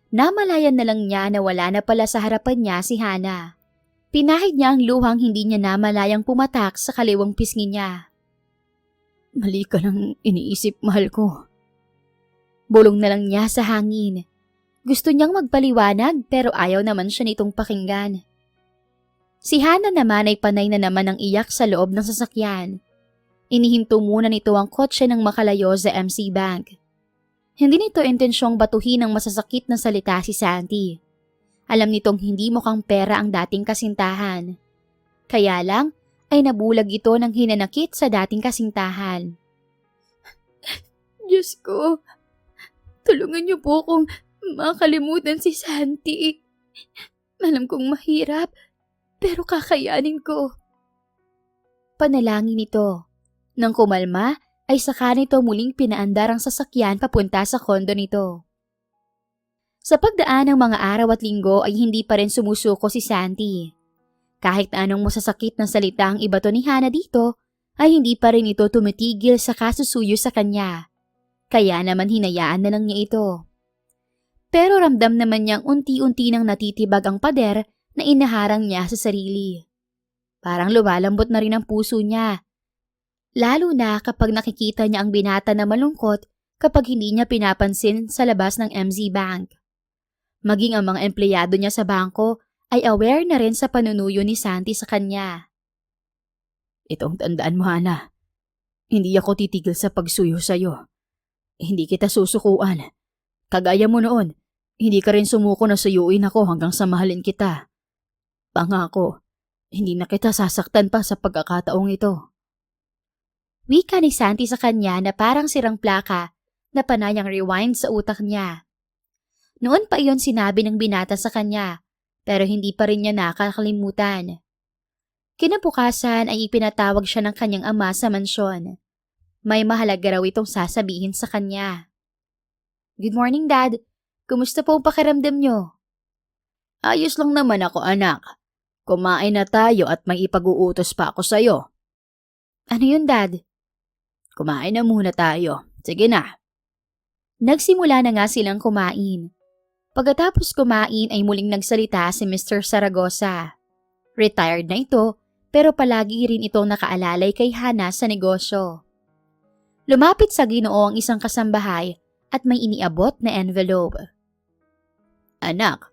Namalayan na lang niya na wala na pala sa harapan niya si Hana. Pinahid niya ang luhang hindi niya namalayang pumatak sa kaliwang pisngi niya. Mali ka nang iniisip, mahal ko. Bulong na lang niya sa hangin. Gusto niyang magpaliwanag pero ayaw naman siya nitong pakinggan. Si Hana naman ay panay na naman ang iyak sa loob ng sasakyan. Inihinto muna nito ang kotse nang makalayo sa MC Bank. Hindi nito intensyong batuhin ng masasakit na salita si Santi. Alam nitong hindi mukhang pera ang dating kasintahan. Kaya lang ay nabulag ito ng hinanakit sa dating kasintahan. Diyos ko, tulungan niyo po akong makalimutan si Santi. Alam kong mahirap, pero kakayanin ko. Panalangin nito. Nang kumalma, ay saka nito muling pinaandar ang sasakyan papunta sa kondo nito. Sa pagdaan ng mga araw at linggo ay hindi pa rin sumusuko si Santi. Kahit anong masasakit na salita ang ibato ni Hana dito, ay hindi pa rin ito tumitigil sa kasusuyo sa kanya. Kaya naman hinayaan na lang niya ito. Pero ramdam naman niyang unti-unti nang natitibag ang pader na inaharang niya sa sarili. Parang lumalambot na rin ang puso niya. Lalo na kapag nakikita niya ang binata na malungkot kapag hindi niya pinapansin sa labas ng MZ Bank. Maging ang mga empleyado niya sa bangko ay aware na rin sa panunuyo ni Santi sa kanya. Itong tandaan mo, Hana. Hindi ako titigil sa pagsuyo sa'yo. Hindi kita susukuan. Kagaya mo noon, hindi ka rin sumuko na suyuin ako hanggang sa mahalin kita. Pangako, hindi na kita sasaktan pa sa pagkakataong ito. Wika ni Santi sa kanya na parang sirang plaka na panayang rewind sa utak niya. Noon pa iyon sinabi ng binata sa kanya, pero hindi pa rin niya nakakalimutan. Kinabukasan ay ipinatawag siya ng kanyang ama sa mansyon. May mahalaga raw itong sasabihin sa kanya. Good morning, Dad. Kumusta po ang pakiramdam niyo? Ayos lang naman ako, anak. Kumain na tayo at may ipag-uutos pa ako sa'yo. Ano yun, Dad? Kumain na muna tayo. Sige na. Nagsimula na nga silang kumain. Pagkatapos kumain ay muling nagsalita si Mr. Saragosa. Retired na ito, pero palagi rin itong nakaalalay kay Hana sa negosyo. Lumapit sa Ginoo ang isang kasambahay at may iniabot na envelope. Anak,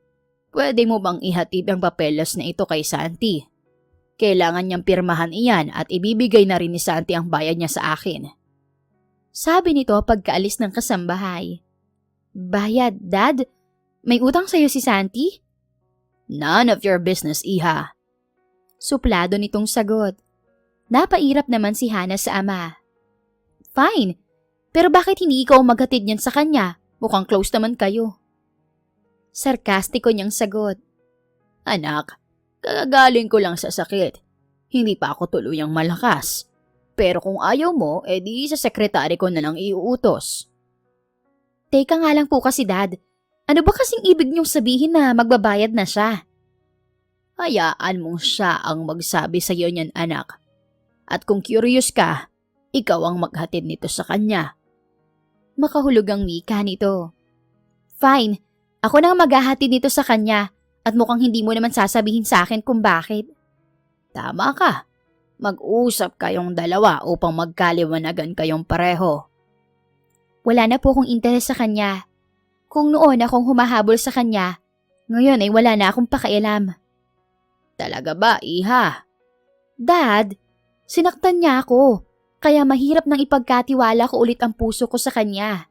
pwede mo bang ihatid ang papeles na ito kay Santi? Kailangan niyang pirmahan iyan at ibibigay na rin ni Santi ang bayad niya sa akin. Sabi nito pagkaalis ng kasambahay. Bayad, Dad? May utang sa'yo si Santi? None of your business, iha. Suplado nitong sagot. Napairap naman si Hana sa ama. Fine, pero bakit hindi ikaw maghatid niyan sa kanya? Mukhang close naman kayo. Sarkastiko niyang sagot. Anak, kagagaling ko lang sa sakit. Hindi pa ako tuluyang malakas. Pero kung ayaw mo, edi sa sekretary ko na lang iuutos. Teka nga lang po kasi, Dad. Ano ba kasing ibig niyong sabihin na magbabayad na siya? Hayaan mong siya ang magsabi sa iyo niyan, anak. At kung curious ka, ikaw ang maghatid nito sa kanya. Makahulog ang wika nito. Fine, ako nang maghahatid nito sa kanya at mukhang hindi mo naman sasabihin sa akin kung bakit. Tama ka. Mag-usap kayong dalawa upang magkaliwanagan kayong pareho. Wala na po akong interes sa kanya. Kung noon akong humahabol sa kanya, ngayon ay wala na akong pakialam. Talaga ba, iha? Dad, sinaktan niya ako, kaya mahirap nang ipagkatiwala ko ulit ang puso ko sa kanya.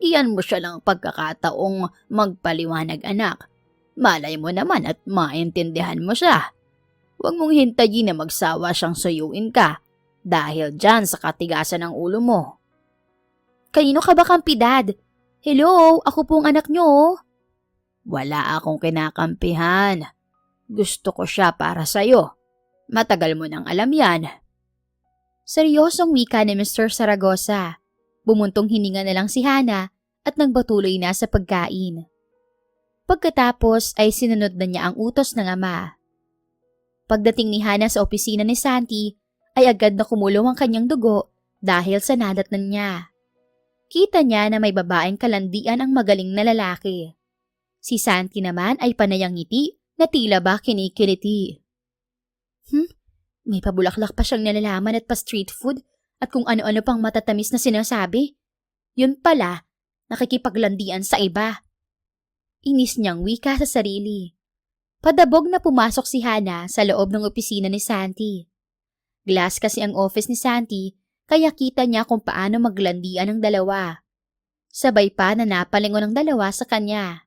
Iyan mo siya lang pagkakataong magpaliwanag, anak. Malay mo naman at maintindihan mo siya. Huwag mong hintayin na magsawa siyang suyuin ka dahil dyan sa katigasan ng ulo mo. Kanino ka ba kampi, Dad? Hello, ako pong anak niyo. Wala akong kinakampihan. Gusto ko siya para sa'yo. Matagal mo nang alam yan. Seryosong wika ni Mr. Saragosa. Bumuntong hininga na lang si Hana at nagbatuloy na sa pagkain. Pagkatapos ay sinunod na niya ang utos ng ama. Pagdating ni Hana sa opisina ni Santi, ay agad na kumulong ang kanyang dugo dahil sa nadatnan niya. Kita niya na may babaeng kalandian ang magaling na lalaki. Si Santi naman ay panayang ngiti na tila ba kinikiliti. May pabulaklak pa siyang nalalaman at pa street food at kung ano-ano pang matatamis na sinasabi. Yun pala, nakikipaglandian sa iba. Inis niyang wika sa sarili. Padabog na pumasok si Hana sa loob ng opisina ni Santi. Glass kasi ang office ni Santi, kaya kita niya kung paano maglandian ang dalawa. Sabay pa na napalingon ang dalawa sa kanya.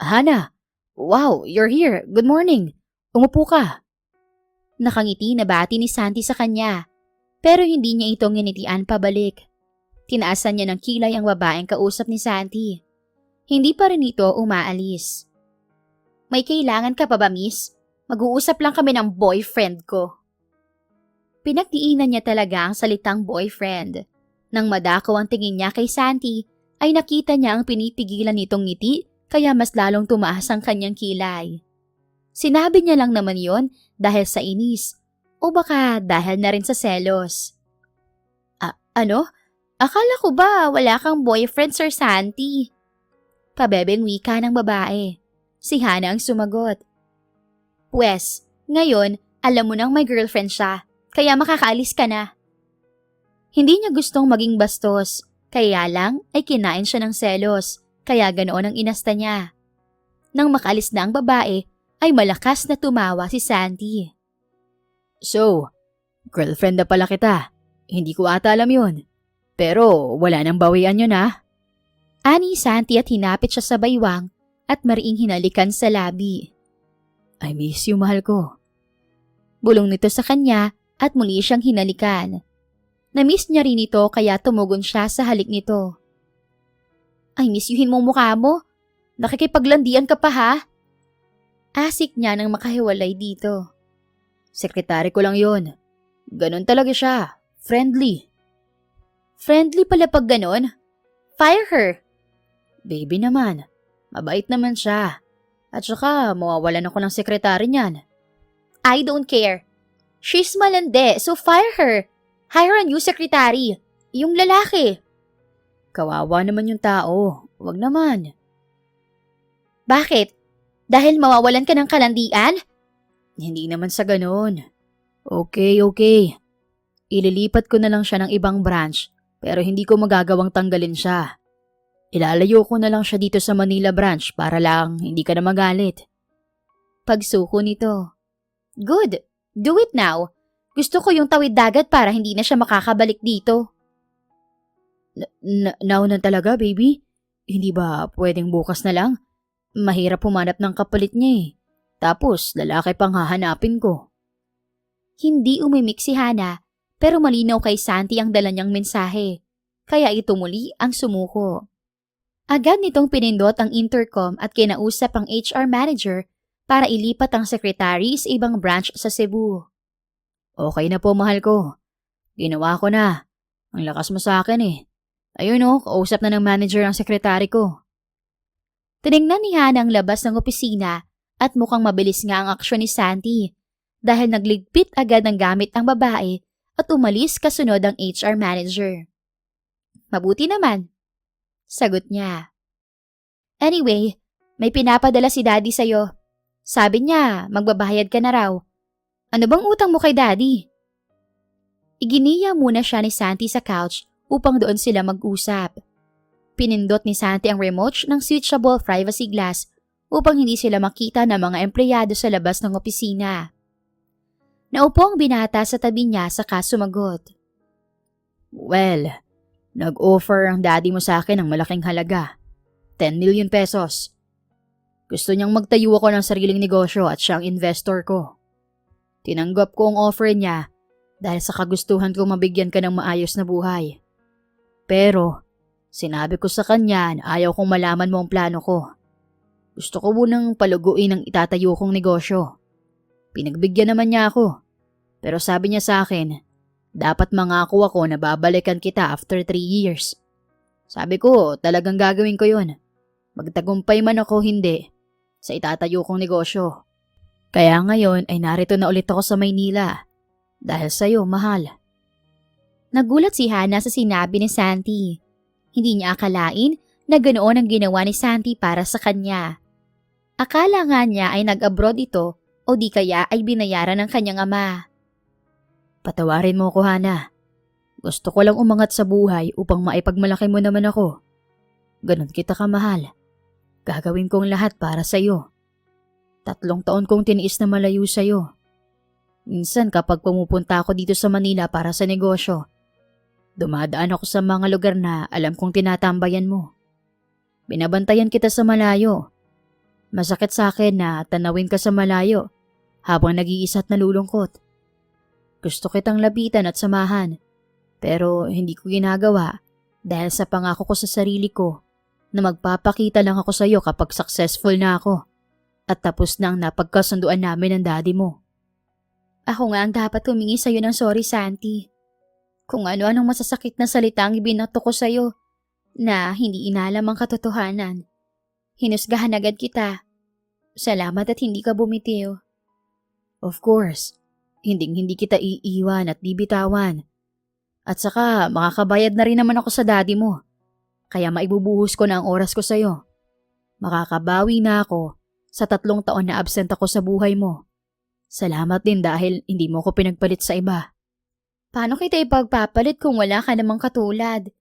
Hana! Wow, you're here. Good morning. Umupo ka. Nakangiti na bati ni Santi sa kanya, pero hindi niya ito nginitian pabalik. Tinaasan niya ng kilay ang babaeng kausap ni Santi. Hindi pa rin ito umaalis. May kailangan ka pa ba, miss? Mag-uusap lang kami ng boyfriend ko. Pinagdiinan niya talaga ang salitang boyfriend. Nang madako ang tingin niya kay Santi, ay nakita niya ang pinipigilan nitong ngiti kaya mas lalong tumaas ang kanyang kilay. Sinabi niya lang naman yon dahil sa inis o baka dahil na rin sa selos. Ano? Akala ko ba wala kang boyfriend, Sir Santi? Pabebeng wika ng babae. Si Hana ang sumagot. Pwes, ngayon alam mo nang may girlfriend siya, kaya makakaalis ka na. Hindi niya gustong maging bastos, kaya lang ay kinain siya ng selos, kaya ganoon ang inasta niya. Nang makaalis na ang babae, ay malakas na tumawa si Santi. So, girlfriend na pala kita. Hindi ko ata alam yun. Pero wala nang bawian yun ha. Ani Santi at hinapit siya sa baywang at mariing hinalikan sa labi. I miss you, mahal ko. Bulong nito sa kanya at muli siyang hinalikan. Na-miss niya rin ito kaya tumugon siya sa halik nito. I miss youhin mong mukha mo. Nakikipaglandian ka pa ha? Asik niya nang makahiwalay dito. Sekretary ko lang yun. Ganon talaga siya. Friendly. Friendly pala pag ganon? Fire her. Baby naman. Mabait naman siya. At saka mawawalan ako ng sekretary niyan. I don't care. She's malandi, so fire her. Hire a new secretary. Yung lalaki. Kawawa naman yung tao. Wag naman. Bakit? Dahil mawawalan ka ng kalandian? Hindi naman sa ganon. Okay. Ililipat ko na lang siya ng ibang branch pero hindi ko magagawang tanggalin siya. Ilalayo ko na lang siya dito sa Manila branch para lang hindi ka na magalit. Pagsuko nito. Good. Do it now. Gusto ko yung tawid dagat para hindi na siya makakabalik dito. Now na talaga, baby? Hindi ba pwedeng bukas na lang? Mahirap humanap ng kapalit niya eh. Tapos lalaki pang hahanapin ko. Hindi umimik si Hana pero malinaw kay Santi ang dala niyang mensahe. Kaya ito muli ang sumuko. Agad nitong pinindot ang intercom at kinausap ang HR manager para ilipat ang secretary sa ibang branch sa Cebu. Okay na po, mahal ko. Ginawa ko na. Ang lakas mo sa akin eh. Ayun oh, kausap na ng manager ang sekretary ko. Tinignan ni Hana ang labas ng opisina at mukhang mabilis nga ang aksyon ni Santi dahil nagligpit agad ng gamit ang babae at umalis kasunod ang HR manager. Mabuti naman. Sagot niya. Anyway, may pinapadala si Daddy sa'yo. Sabi niya, magbabayad ka na raw. Ano bang utang mo kay Daddy? Iginiya muna siya ni Santi sa couch upang doon sila mag-usap. Pinindot ni Santi ang remote ng switchable privacy glass upang hindi sila makita ng mga empleyado sa labas ng opisina. Naupo ang binata sa tabi niya saka sumagot. Well, nag-offer ang daddy mo sa akin ng malaking halaga. 10 million pesos. Gusto niyang magtayo ako ng sariling negosyo at siya ang investor ko. Tinanggap ko ang offer niya dahil sa kagustuhan kong mabigyan ka ng maayos na buhay. Pero, sinabi ko sa kanya na ayaw kong malaman mo ang plano ko. Gusto ko munang paluguin ang itatayo kong negosyo. Pinagbigyan naman niya ako. Pero sabi niya sa akin, dapat mangako ako na babalikan kita after 3 years. Sabi ko, talagang gagawin ko yun. Magtagumpay man ako hindi sa itatayo kong negosyo. Kaya ngayon ay narito na ulit ako sa Maynila. Dahil sa'yo, mahal. Nagulat si Hana sa sinabi ni Santi. Hindi niya akalain na ganoon ang ginawa ni Santi para sa kanya. Akala nga niya ay nag-abroad ito o di kaya ay binayaran ng kanyang ama. Patawarin mo ko, Hana. Gusto ko lang umangat sa buhay upang maipagmalaki mo naman ako. Ganon kita kamahal. Gagawin kong lahat para sa'yo. 3 taon kong tiniis na malayo sa'yo. Minsan kapag pumupunta ako dito sa Manila para sa negosyo, dumadaan ako sa mga lugar na alam kong tinatambayan mo. Binabantayan kita sa malayo. Masakit sa akin na tanawin ka sa malayo habang nag-iisa at nalulungkot. Gusto kitang lapitan at samahan, pero hindi ko ginagawa dahil sa pangako ko sa sarili ko na magpapakita lang ako sa iyo kapag successful na ako at tapos na ang napagkasunduan namin ng daddy mo. Ako nga ang dapat humingi sa'yo ng sorry, Santi. Kung ano-anong masasakit na salita ang ibinato ko sa'yo na hindi inalam ang katotohanan. Hinusgahan agad kita. Salamat at hindi ka bumitiw. Of course, hindi kita iiwan at bibitawan. At saka makakabayad na rin naman ako sa daddy mo. Kaya maibubuhos ko na ang oras ko sa'yo. Makakabawi na ako sa 3 taon na absent ako sa buhay mo. Salamat din dahil hindi mo ko pinagpalit sa iba. Paano kita ipagpapalit kung wala ka namang katulad?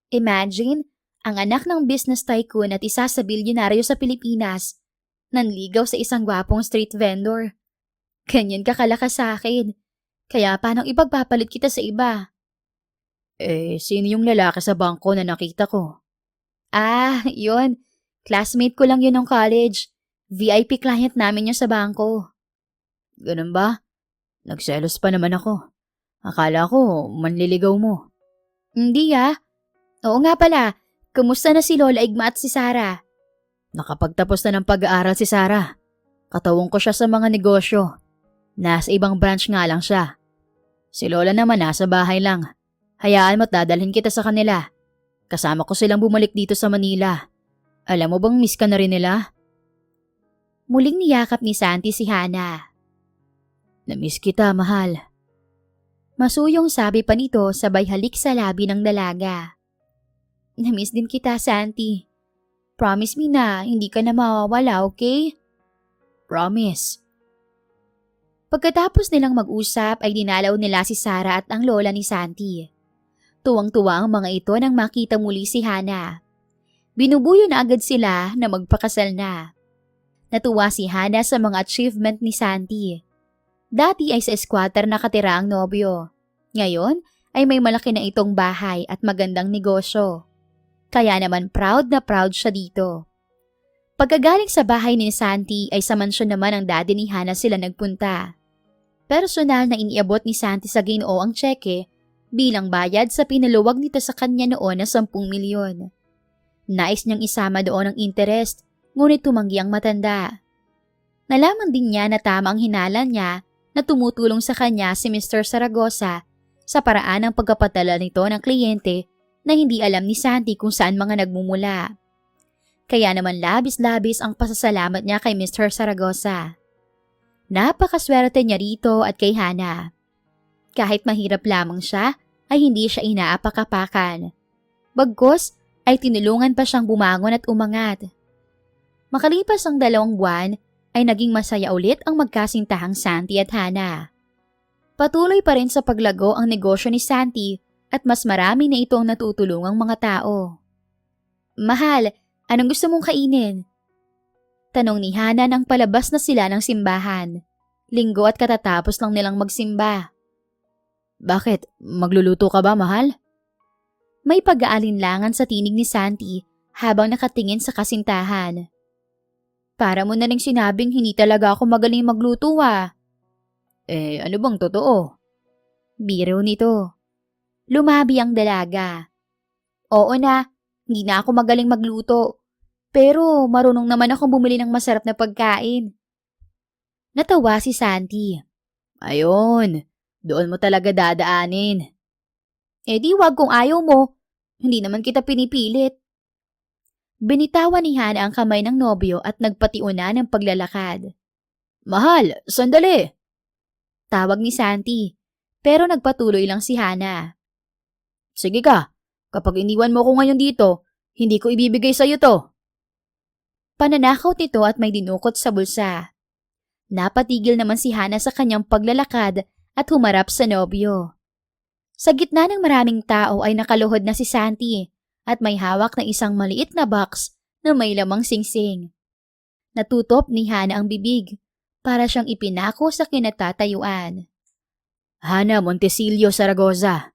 Imagine, ang anak ng business tycoon at isa sa bilyonaryo sa Pilipinas, nanligaw sa isang gwapong street vendor. Ganyan ka kalakas sa akin. Kaya paano ipagpapalit kita sa iba? Sino yung lalaki sa bangko na nakita ko? Yun. Classmate ko lang yun ng college. VIP client namin yun sa bangko. Ganun ba? Nagselos pa naman ako. Akala ko manliligaw mo. Hindi Oo nga pala. Kumusta na si Lola Igma at si Sarah? Nakapagtapos na ng pag-aaral si Sarah. Katawang ko siya sa mga negosyo. Nasa ibang branch nga lang siya. Si Lola naman nasa bahay lang. Hayaan mo't dadalhin kita sa kanila. Kasama ko silang bumalik dito sa Manila. Alam mo bang miss ka na rin nila? Muling niyakap ni Santi si Hana. Namiss kita, mahal. Masuyong sabi pa nito sabay halik sa labi ng dalaga. Namiss din kita, Santi. Promise me na hindi ka na mawawala, okay? Promise. Pagkatapos nilang mag-usap ay dinalaw nila si Sarah at ang lola ni Santi. Tuwang-tuwa ang mga ito nang makita muli si Hana. Binubuyo na agad sila na magpakasal na. Natuwa si Hana sa mga achievement ni Santi. Dati ay sa squatter nakatira ang nobyo. Ngayon ay may malaki na itong bahay at magandang negosyo. Kaya naman proud na proud siya dito. Pagkagaling sa bahay ni Santi ay sa mansyon naman ang daddy ni Hana sila nagpunta. Personal na iniabot ni Santi sa Ginoo ang tseke bilang bayad sa pinaluwag nito sa kanya noon na 10 milyon. Nais niyang isama doon ang interest, ngunit tumanggi ang matanda. Nalaman din niya na tama ang hinala niya na tumutulong sa kanya si Mr. Saragosa sa paraan ng pagkapadala nito ng kliyente na hindi alam ni Santi kung saan mga nagmumula. Kaya naman labis-labis ang pasasalamat niya kay Mr. Saragosa. Napakaswerte niya rito at kay Hana. Kahit mahirap lamang siya, ay hindi siya inaapak-apakan. Bagkus, ay tinulungan pa siyang bumangon at umangat. Makalipas ang 2 buwan, ay naging masaya ulit ang magkasintahang Santi at Hana. Patuloy pa rin sa paglago ang negosyo ni Santi at mas marami na itong natutulungang mga tao. Mahal, anong gusto mong kainin? Tanong ni Hana nang palabas na sila ng simbahan. Linggo at katatapos lang nilang magsimba. Bakit? Magluluto ka ba, mahal? May pag-aalinlangan sa tinig ni Santi habang nakatingin sa kasintahan. Para mo na rin sinabing hindi talaga ako magaling magluto Ano bang totoo? Biro nito. Lumabi ang dalaga. Oo na, hindi na ako magaling magluto. Pero marunong naman akong bumili ng masarap na pagkain. Natawa si Santi. Ayun, doon mo talaga dadaanin. Di wag kung ayaw mo. Hindi naman kita pinipilit. Binitawan ni Hana ang kamay ng nobyo at nagpatiuna ng paglalakad. Mahal, sandali! Tawag ni Santi, pero nagpatuloy lang si Hana. Sige ka, kapag iniwan mo ko ngayon dito, hindi ko ibibigay sa'yo to. Pananakaw nito at may dinukot sa bulsa. Napatigil naman si Hana sa kanyang paglalakad at humarap sa nobyo. Sa gitna ng maraming tao ay nakaluhod na si Santi at may hawak na isang maliit na box na may lamang singsing. Natutop ni Hana ang bibig para siyang ipinako sa kinatatayuan. Hana Montesilio Zaragoza,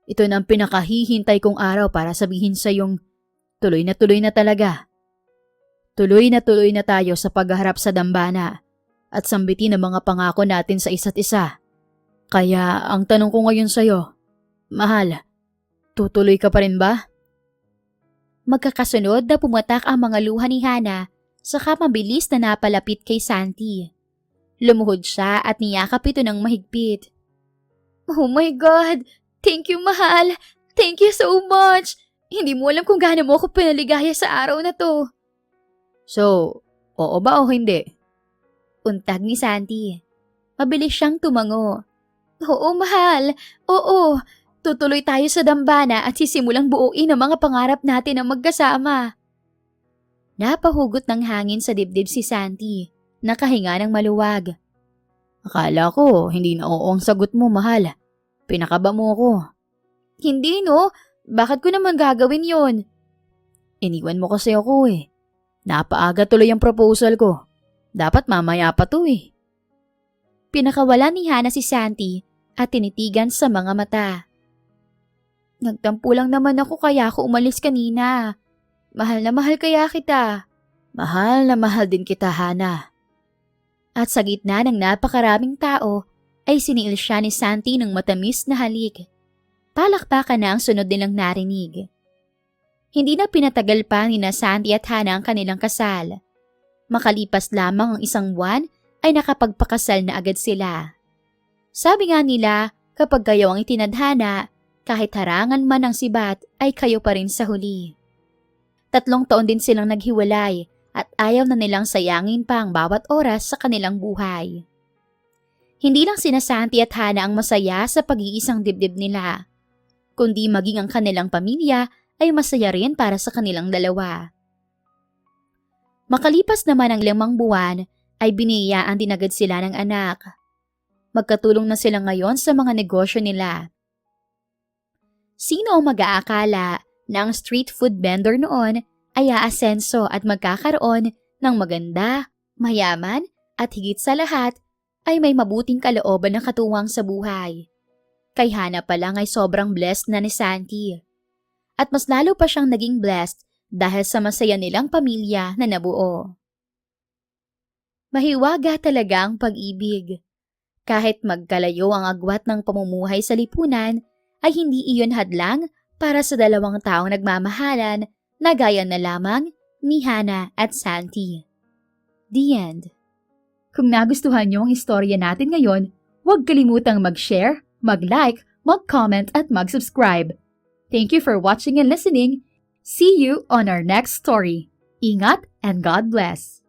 ito na ang pinakahihintay kong araw para sabihin sa yung tuloy na talaga. Tuloy na tayo sa pagharap sa dambana at sambitin ang mga pangako natin sa isa't isa. Kaya ang tanong ko ngayon sa'yo, mahal, tutuloy ka pa rin ba? Magkakasunod na pumatak ang mga luha ni Hana saka mabilis na napalapit kay Santi. Lumuhod siya at niyakap ito ng mahigpit. Oh my God! Thank you, mahal! Thank you so much! Hindi mo alam kung gaano mo ako pinaligaya sa araw na to. So, oo ba o hindi? Untag ni Santi. Mabilis siyang tumango. Oo, mahal. Oo. Tutuloy tayo sa dambana at sisimulang buuin ang mga pangarap natin na magkasama. Napahugot ng hangin sa dibdib si Santi. Nakahinga ng maluwag. Akala ko, hindi na oo ang sagot mo, mahal. Pinakaba mo ko. Hindi, no? Bakit ko naman gagawin yon? Iniwan mo kasi ako eh. Napaaga tuloy ang proposal ko. Dapat mamaya pa to eh. Pinakawala ni Hana si Santi at tinitigan sa mga mata. Nagtampo lang naman ako kaya ako umalis kanina. Mahal na mahal kaya kita. Mahal na mahal din kita, Hana. At sa gitna ng napakaraming tao ay siniil siya ni Santi ng matamis na halik. Palakpakan na ang sunod nilang narinig. Hindi na pinatagal pa ni na Santi at Hana ang kanilang kasal. Makalipas lamang ang isang buwan ay nakapagpakasal na agad sila. Sabi nga nila, kapag kayo ang itinadhana, kahit harangan man ang sibat ay kayo pa rin sa huli. 3 taon din silang naghiwalay at ayaw na nilang sayangin pa ang bawat oras sa kanilang buhay. Hindi lang sina Santi at Hana ang masaya sa pag-iisang dibdib nila, kundi maging ang kanilang pamilya ay masaya rin para sa kanilang dalawa. Makalipas naman ang 5 buwan ay biniyayaan din agad sila ng anak. Magkatulong na sila ngayon sa mga negosyo nila. Sino ang mag-aakala na ang street food vendor noon ay aasenso at magkakaroon ng maganda, mayaman at higit sa lahat ay may mabuting kalooban ng katuwang sa buhay. Kay Hana pa lang ay sobrang blessed na ni Santi. At mas lalo pa siyang naging blessed dahil sa masaya nilang pamilya na nabuo. Mahiwaga talaga ang pag-ibig. Kahit magkalayo ang agwat ng pamumuhay sa lipunan, ay hindi iyon hadlang para sa 2 taong nagmamahalan na gaya na lamang ni Hana at Santi. The end. Kung nagustuhan niyo ang istorya natin ngayon, huwag kalimutang mag-share, mag-like, mag-comment at mag-subscribe. Thank you for watching and listening. See you on our next story. Ingat and God bless.